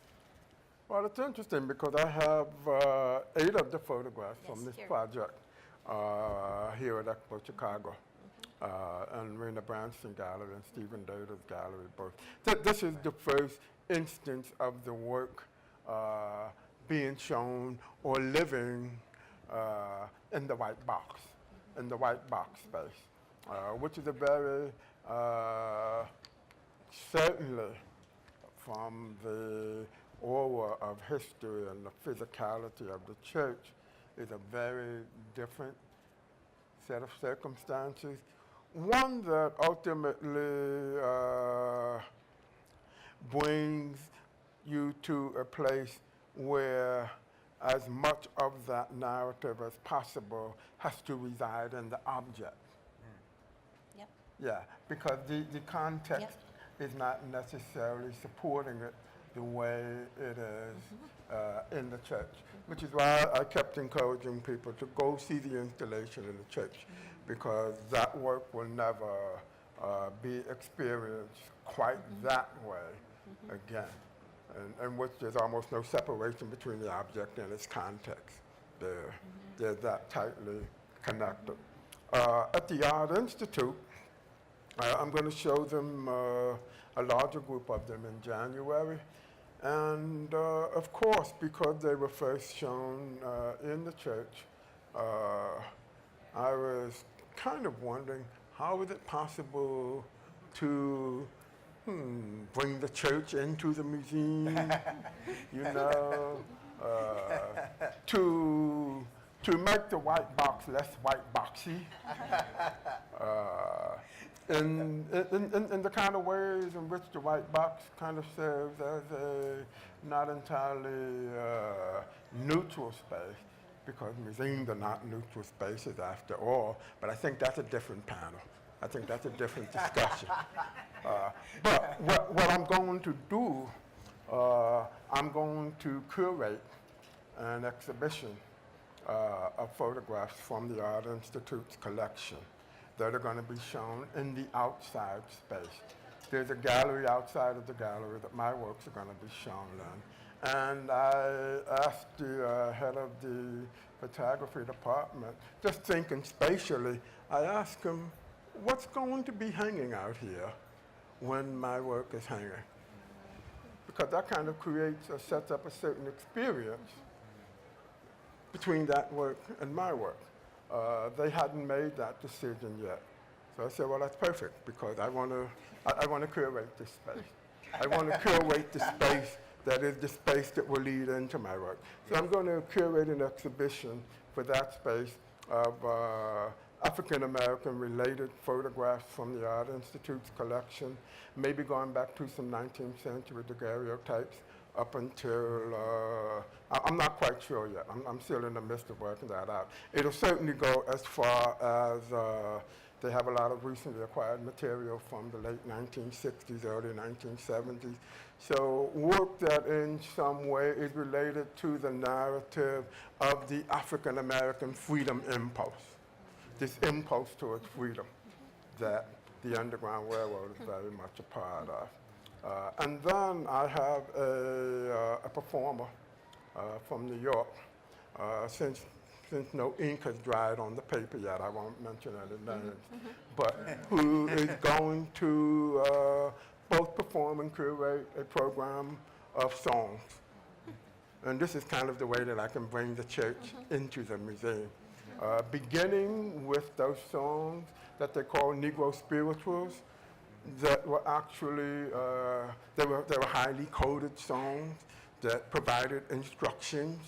Well, it's interesting because I have 8 of the photographs from this here. project here at EXPO Chicago. And Rena Bransten Gallery and Stephen Daiter's gallery both. This is the first instance of the work being shown or living in the white box, space, which is a very, certainly from the aura of history and the physicality of the church, is a very different set of circumstances. One that ultimately brings you to a place where as much of that narrative as possible has to reside in the object. Yep. Yeah, because the context is not necessarily supporting it the way it is in the church, which is why I kept encouraging people to go see the installation in the church, because that work will never be experienced quite that way again, and which there's almost no separation between the object and its context. They're that tightly connected. At the Art Institute, I'm going to show them a larger group of them in January. And of course, because they were first shown in the church, I was kind of wondering, how is it possible to bring the church into the museum, you know, to to make the white box less white boxy, in the kind of ways in which the white box kind of serves as a not entirely neutral space, because museums are not neutral spaces after all, but I think that's a different panel. I think that's a different discussion. But what I'm going to do, I'm going to curate an exhibition of photographs from the Art Institute's collection that are going to be shown in the outside space. There's a gallery outside of the gallery that my works are going to be shown in. And I asked the head of the photography department, just thinking spatially, I asked him, what's going to be hanging out here when my work is hanging? Because that kind of sets up a certain experience between that work and my work. They hadn't made that decision yet. So I said, well, that's perfect, because I want to curate this space. I want to curate the space that is the space that will lead into my work. So I'm going to curate an exhibition for that space of African-American related photographs from the Art Institute's collection, maybe going back to some 19th century daguerreotypes up until, I'm not quite sure yet. I'm still in the midst of working that out. It'll certainly go as far as they have a lot of recently acquired material from the late 1960s, early 1970s. So work that in some way is related to the narrative of the African-American freedom impulse, this impulse towards freedom that the Underground Railroad is very much a part of. And then I have a performer from New York. Since no ink has dried on the paper yet, I won't mention any names, but who is going to both perform and curate a program of songs. And this is kind of the way that I can bring the church into the museum. Beginning with those songs that they call Negro spirituals, that were actually, they were highly coded songs that provided instructions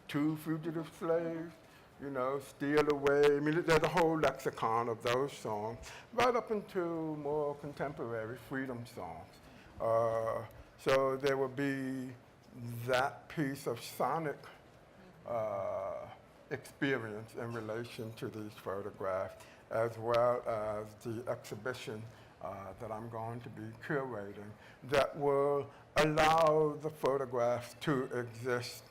to fugitive slaves, you know, steal away. I mean, there's a whole lexicon of those songs, right up into more contemporary freedom songs. So there will be that piece of sonic experience in relation to these photographs, as well as the exhibition that I'm going to be curating that will allow the photographs to exist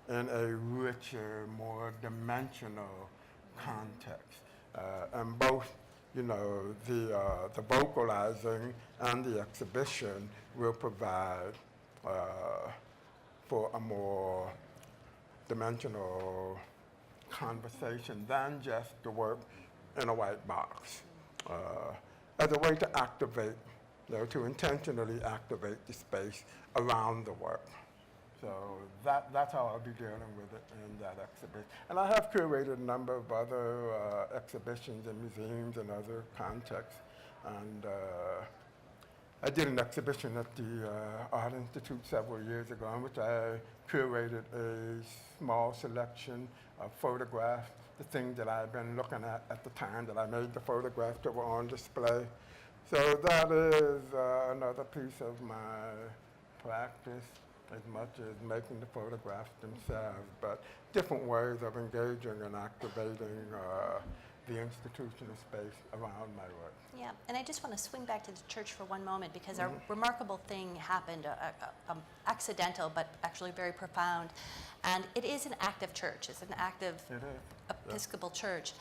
in a richer, more dimensional context. And both, you know, the vocalizing and the exhibition will provide for a more dimensional conversation than just the work in a white box, as a way to activate, you know, to intentionally activate the space around the work. So that's how I'll be dealing with it in that exhibition. And I have curated a number of other exhibitions in museums and other contexts. And I did an exhibition at the Art Institute several years ago in which I curated a small selection of photographs, the things that I've been looking at the time that I made the photographs that were on display. So that is another piece of my practice, as much as making the photographs themselves, but different ways of engaging and activating the institutional space around my work. Yeah, and I just want to swing back to the church for one moment, because a remarkable thing happened, accidental but actually very profound, and it is an active church. It's an active Episcopal Church.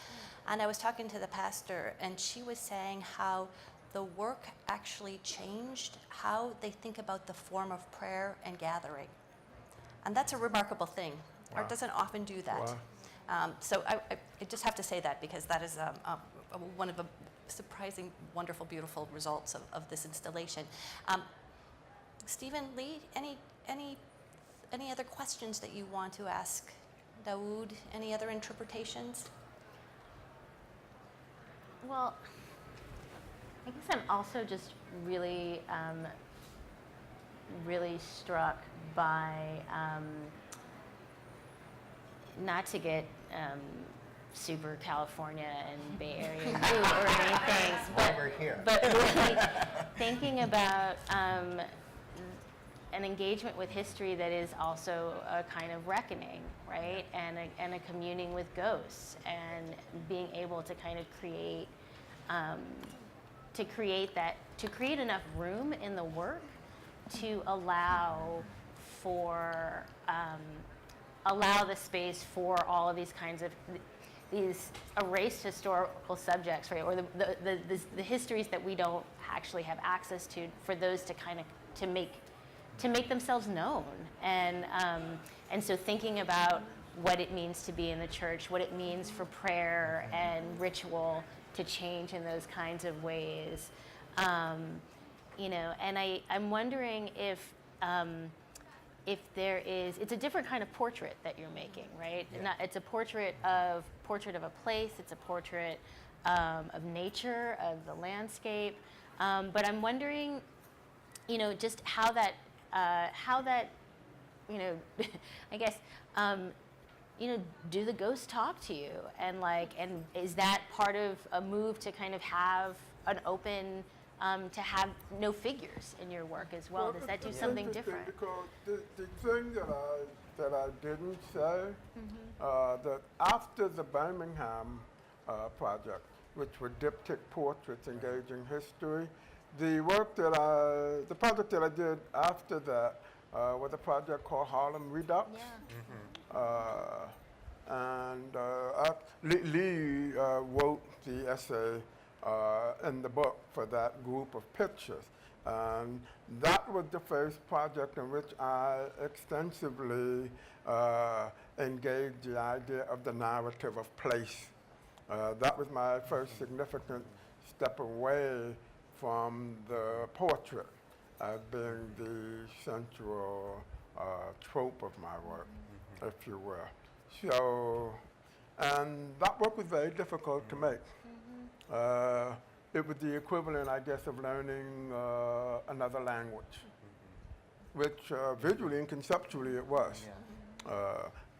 And I was talking to the pastor, and she was saying how the work actually changed how they think about the form of prayer and gathering. And that's a remarkable thing. Wow. Art doesn't often do that. Wow. So I just have to say that, because that is one of the surprising, wonderful, beautiful results of this installation. Stephen, Leigh, any other questions that you want to ask Dawoud? Any other interpretations? Well, I guess I'm also just really, really struck by, not to get super California and Bay Area mood or anything. Why we're here. But really thinking about an engagement with history that is also a kind of reckoning, right? And a communing with ghosts, and being able to kind of create to create enough room in the work to allow the space for all of these kinds of these erased historical subjects, right? Or the histories that we don't actually have access to, for those to kind of to make themselves known. And so thinking about what it means to be in the church, what it means for prayer and ritual to change in those kinds of ways. You know, and I'm wondering if there is, it's a different kind of portrait that you're making, right? Yeah. It's a portrait of a place, it's a portrait of nature, of the landscape. But I'm wondering, you know, just how that, you know, I guess, you know, do the ghosts talk to you? And is that part of a move to kind of have an open, to have no figures in your work as well? Does that do it's something interesting different? Because the thing that I didn't say, that after the Birmingham project, which were diptych portraits engaging history, the project that I did after that was a project called Harlan Read Up. And Leigh wrote the essay in the book for that group of pictures. And that was the first project in which I extensively engaged the idea of the narrative of place. That was my first significant step away from the portrait as being the central trope of my work, if you will. So, and that work was very difficult to make. It was the equivalent, I guess, of learning another language, which visually and conceptually it was.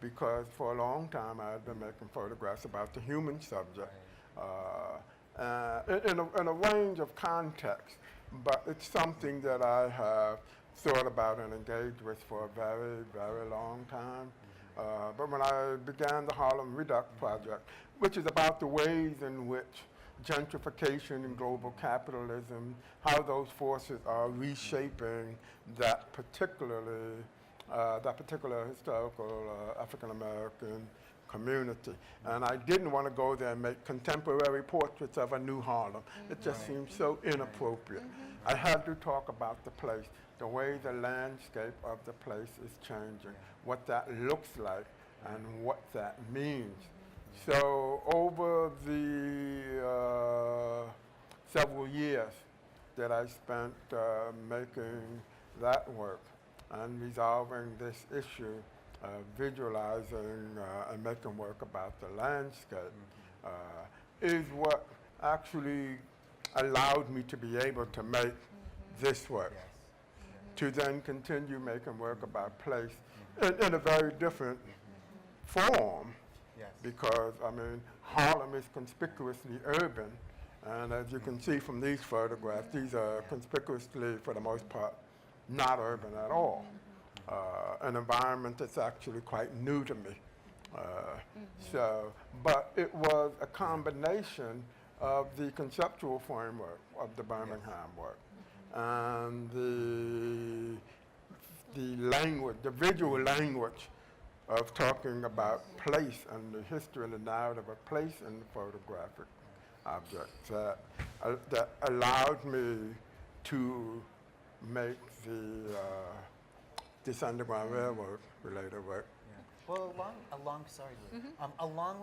Because for a long time I had been making photographs about the human subject in a range of contexts, but it's something that I have thought about and engaged with for a very, very long time. But when I began the Harlan Read Up project, which is about the ways in which gentrification and global capitalism, how those forces are reshaping that particular historical African-American community. And I didn't want to go there and make contemporary portraits of a new Harlem. It just seemed so inappropriate. I had to talk about the place, the way the landscape of the place is changing, what that looks like, and what that means. So over the several years that I spent making that work and resolving this issue, visualizing and making work about the landscape, is what actually allowed me to be able to make this work, to then continue making work about place in a very different form. Because, I mean, Harlem is conspicuously urban, and as you can see from these photographs, these are conspicuously, for the most part, not urban at all. An environment that's actually quite new to me. But it was a combination of the conceptual framework of the Birmingham work and the language, the visual language of talking about place and the history and the narrative of place in the photographic objects that allowed me to make this Underground Railroad related work. Well, along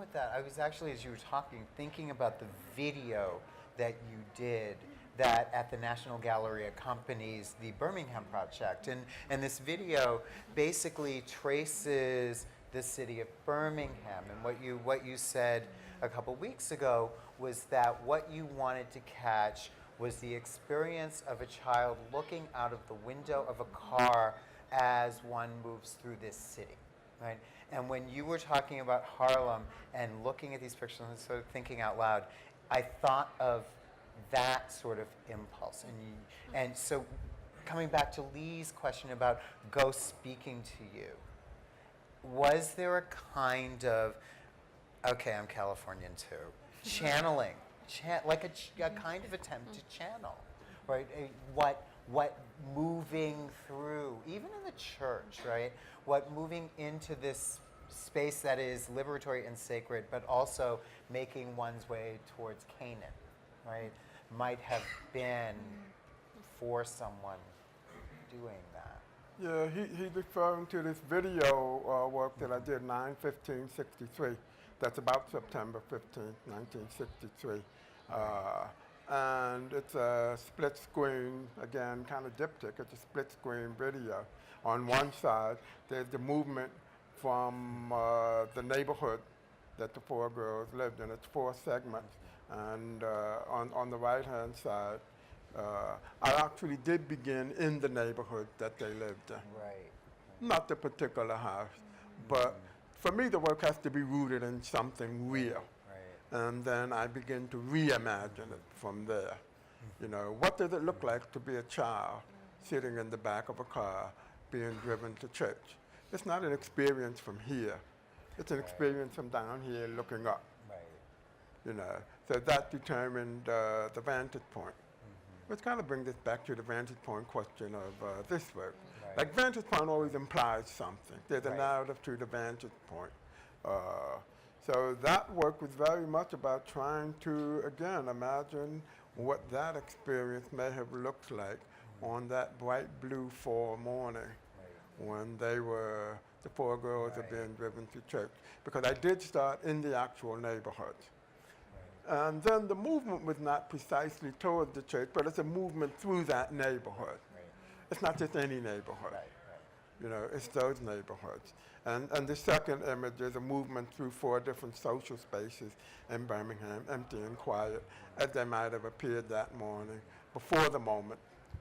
with that, I was actually, as you were talking, thinking about the video that you did that at the National Gallery accompanies the Birmingham project. And this video basically traces the city of Birmingham. And what you said a couple weeks ago was that what you wanted to catch was the experience of a child looking out of the window of a car as one moves through this city. right? And when you were talking about Harlem and looking at these pictures and sort of thinking out loud, I thought of that sort of impulse. And so coming back to Leigh's question about ghosts speaking to you, was there a kind of, okay, I'm Californian too, channeling, like a kind of attempt to channel, right? What moving through, even in the church, right? What moving into this space that is liberatory and sacred, but also making one's way towards Canaan, right? Might have been for someone doing that. Yeah, he's referring to this video work that I did 9/15/63. That's about September 15th, 1963. And it's a split screen, again, kind of diptych. It's a split screen video. On one side, there's the movement from the neighborhood that the four girls lived in. It's 4 segments. And on the right-hand side, I actually did begin in the neighborhood that they lived in. Right. Not the particular house, but for me, the work has to be rooted in something real. Right. And then I begin to reimagine it from there. You know, what does it look like to be a child sitting in the back of a car being driven to church? It's not an experience from here. It's an experience from down here looking up. Right. You know, so that determined the vantage point. Which kind of brings us back to the vantage point question of this work. Right. Like vantage point always implies something. There's a Right. narrative to the vantage point. So that work was very much about trying to, again, imagine what that experience may have looked like on that bright blue fall morning when the 4 girls are being driven to church. Because I did start in the actual neighborhood. And then the movement was not precisely towards the church, but it's a movement through that neighborhood. Right. It's not just any neighborhood. Right. You know, it's those neighborhoods. And the second image is a movement through 4 different social spaces in Birmingham, empty and quiet, as they might have appeared that morning before the moment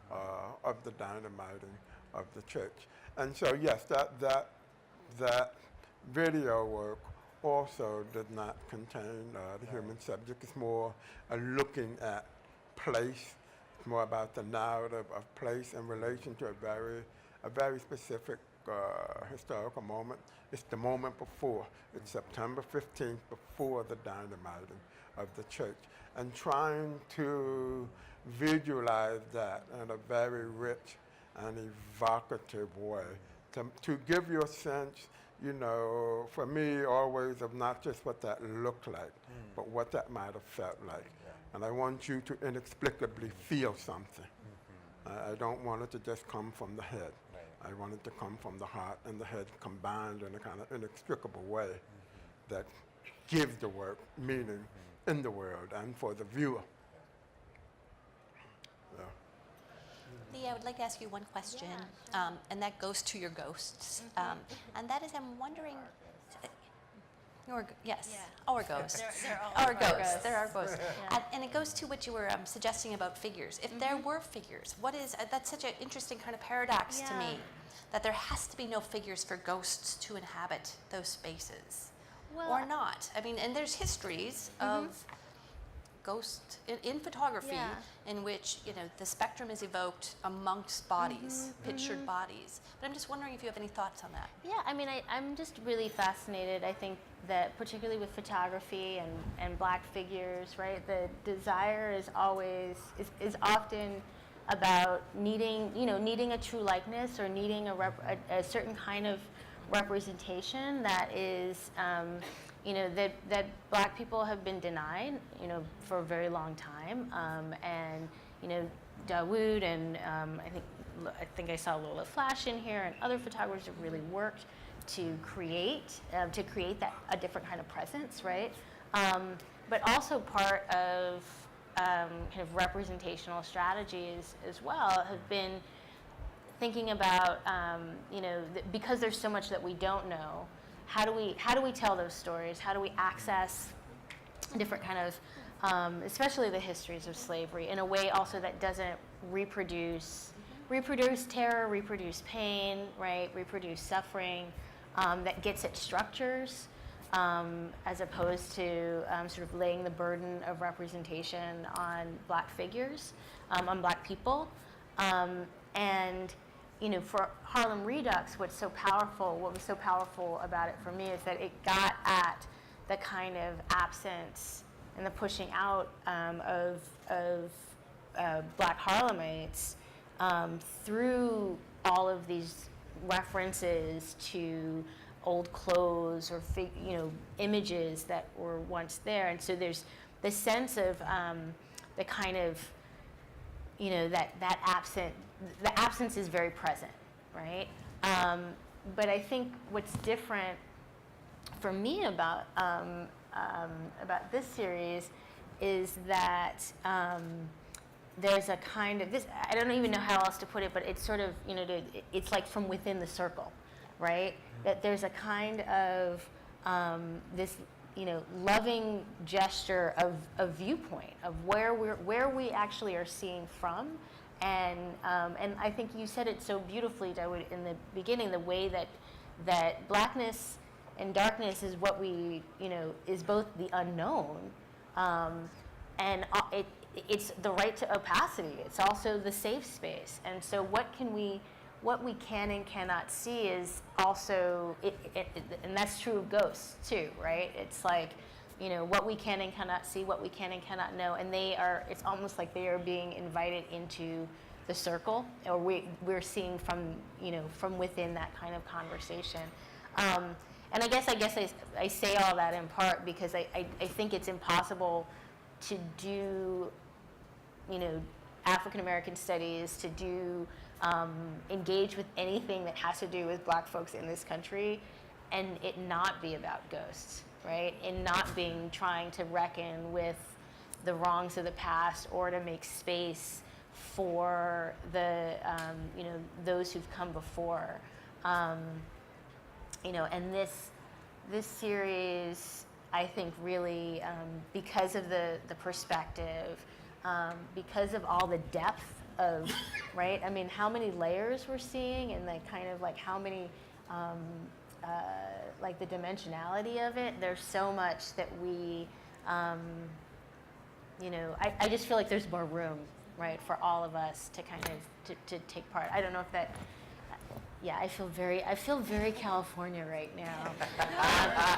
of the dynamiting of the church. And so, yes, that video work also did not contain the human subject. It's more looking at place. It's more about the narrative of place in relation to a very specific historical moment. It's the moment before. It's September 15th, before the dynamiting of the church. And trying to visualize that in a very rich and evocative way to give you a sense, you know, for me, always of not just what that looked like, but what that might have felt like. Yeah. And I want you to inexplicably feel something. I don't want it to just come from the head. Right. I want it to come from the heart and the head combined in a kind of inextricable way that gives the work meaning in the world and for the viewer. Yeah. Leigh, I would like to ask you one question, and that goes to your ghosts. And that is, I'm wondering, yes, our ghosts. Our ghosts. There are ghosts. And it goes to what you were suggesting about figures. If there were figures, that's such an interesting kind of paradox to me, that there has to be no figures for ghosts to inhabit those spaces, or not. I mean, and there's histories of ghosts in photography in which, you know, the spectrum is evoked amongst bodies, pictured bodies. But I'm just wondering if you have any thoughts on that. Yeah, I mean, I'm just really fascinated. I think that particularly with photography and black figures, right, the desire is often about needing a true likeness or needing a certain kind of representation that is, that black people have been denied, for a very long time. And, Dawoud and I think I saw Lola Flash in here and other photographers have really worked to create that a different kind of presence, right? But also part of kind of representational strategies as well have been thinking about, because there's so much that we don't know, how do we tell those stories? How do we access different kind of, especially the histories of slavery, in a way also that doesn't reproduce terror, reproduce pain, right? Reproduce suffering, that gets at structures as opposed to sort of laying the burden of representation on Black figures, on Black people. And for Harlan Read Up, what was so powerful about it for me is that it got at the kind of absence and the pushing out of Black Harlemites through all of these references to old clothes or images that were once there. And so there's the sense of the kind of the absence is very present, right? But I think what's different for me about this series is that there's a kind of this. I don't even know how else to put it, but it's sort of it's like from within the circle, right? That there's a kind of this loving gesture of viewpoint of where we actually are seeing from. And I think you said it so beautifully, Dawoud, in the beginning, the way that Blackness and darkness is what we, is both the unknown, and it's the right to opacity. It's also the safe space. And so what we can and cannot see is also, and that's true of ghosts too, right? It's like, what we can and cannot see, what we can and cannot know, and it's almost like they are being invited into the circle, or we're seeing from within that kind of conversation. And I guess I say all that in part because I think it's impossible to do, African American studies, to do, engage with anything that has to do with Black folks in this country and it not be about ghosts, right? And not trying to reckon with the wrongs of the past or to make space for the, those who've come before. And this series, I think really, because of the perspective, because of all the depth of, right? I mean, how many layers we're seeing and kind of like how many, like the dimensionality of it. There's so much that we, I just feel like there's more room, right, for all of us to kind of to take part. I don't know if that. Yeah, I feel very California right now.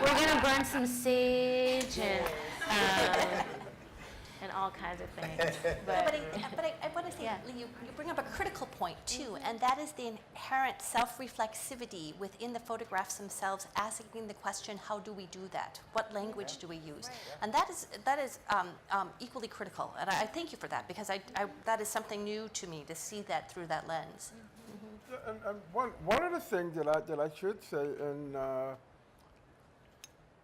We're gonna burn some sage and all kinds of things. But I want to say, Leigh, you bring up a critical point too, and that is the inherent self-reflexivity within the photographs themselves, asking the question, how do we do that? What language do we use? And that is equally critical, and I thank you for that, because that is something new to me, to see that through that lens. And one of the things that I should say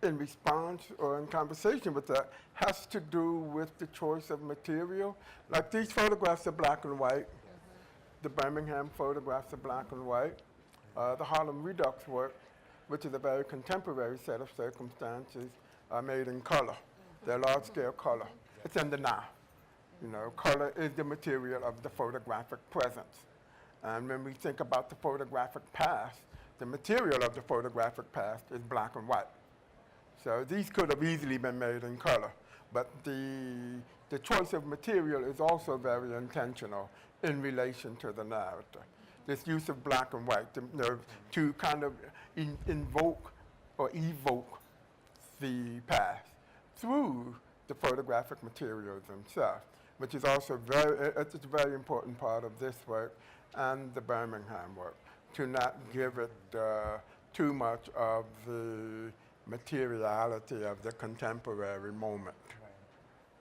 in response or in conversation with that has to do with the choice of material. Like these photographs are black and white. The Birmingham photographs are black and white. The Harlan Read Up work, which is a very contemporary set of circumstances, are made in color. They're large-scale color. It's in the now. Color is the material of the photographic presence. And when we think about the photographic past, the material of the photographic past is black and white. So these could have easily been made in color, but the choice of material is also very intentional in relation to the narrative. This use of black and white to kind of invoke or evoke the past through the photographic materials themselves, which is also it's a very important part of this work and the Birmingham work, to not give it too much of the materiality of the contemporary moment,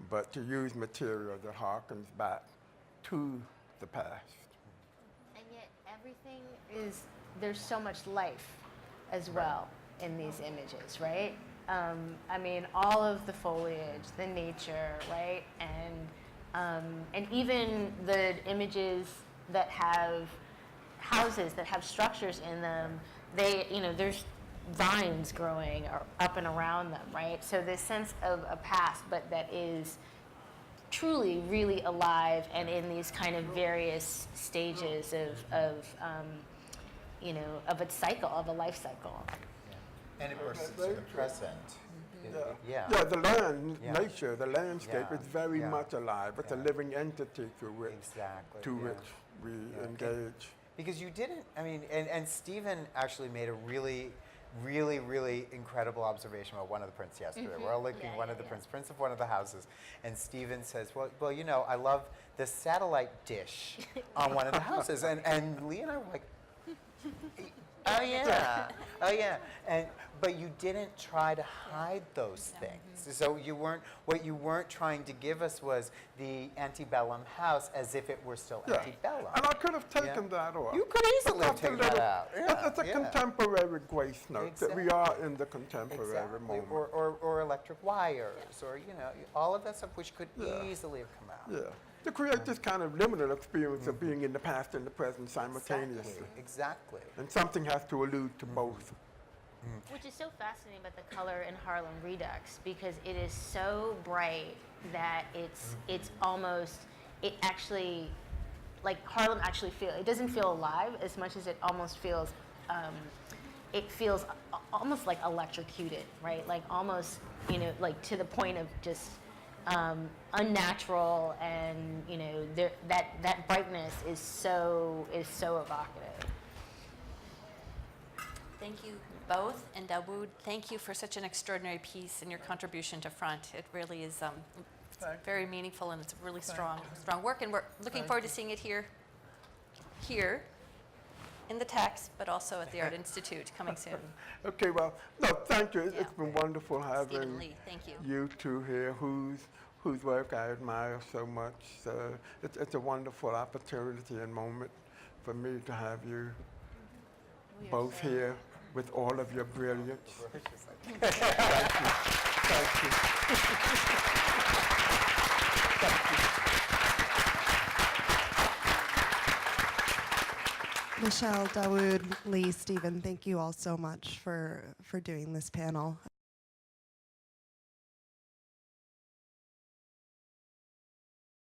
but to use material that harkens back to the past. And yet everything there's so much life as well in these images, right? I mean, all of the foliage, the nature, right? And even the images that have houses, that have structures in them, there's vines growing up and around them, right? So this sense of a past, but that is truly really alive and in these kind of various stages of you know, of its cycle, of a life cycle. Yeah. And it bursts into the present. Yeah. Yeah. The land, Yeah. nature, the landscape Yeah. is very Yeah. much alive. It's a Yeah. living entity to which, Exactly. to yeah. which we Yeah. engage. Because you didn't, I mean, and Stephen actually made a really, really, really incredible observation about one of the prints yesterday. We're all looking at one of the prints of one of the houses, and Stephen says, well, you know, I love the satellite dish on one of the houses. And Leigh and I were like, oh yeah, oh yeah. But you didn't try to hide those things. So what you weren't trying to give us was the antebellum house as if it were still Yeah. antebellum. And I could have taken that off. You could easily have taken that out. Yeah, It's a yeah. contemporary grace note that we are in the contemporary Exactly. moment. Or electric wires, or you know, all of that stuff which could easily have come out. Yeah. To create this kind of liminal experience of being in the past and the present simultaneously. Exactly. And something has to allude to both. Which is so fascinating about the color in Harlan Redux, because it is so bright that it's almost, it actually, like Harlem actually it doesn't feel alive as much as it almost feels, it feels almost like electrocuted, right? Like almost, you know, like to the point of just unnatural, and you know, that brightness is so evocative. Thank you both, and Dawoud, thank you for such an extraordinary piece and your contribution to Front. It really is it's very meaningful, and it's really strong work, and we're looking forward to seeing it here in the text, but also at the Art Institute coming soon. Okay, well, no, thank you. Yeah. It's been wonderful Stephen, having Leigh, thank you. you two here whose work I admire so much. So it's a wonderful opportunity and moment for me to have you both here with all of your brilliance. Thank you. Thank you. Michele, Dawoud, Leigh, Stephen, thank you all so much for doing this panel.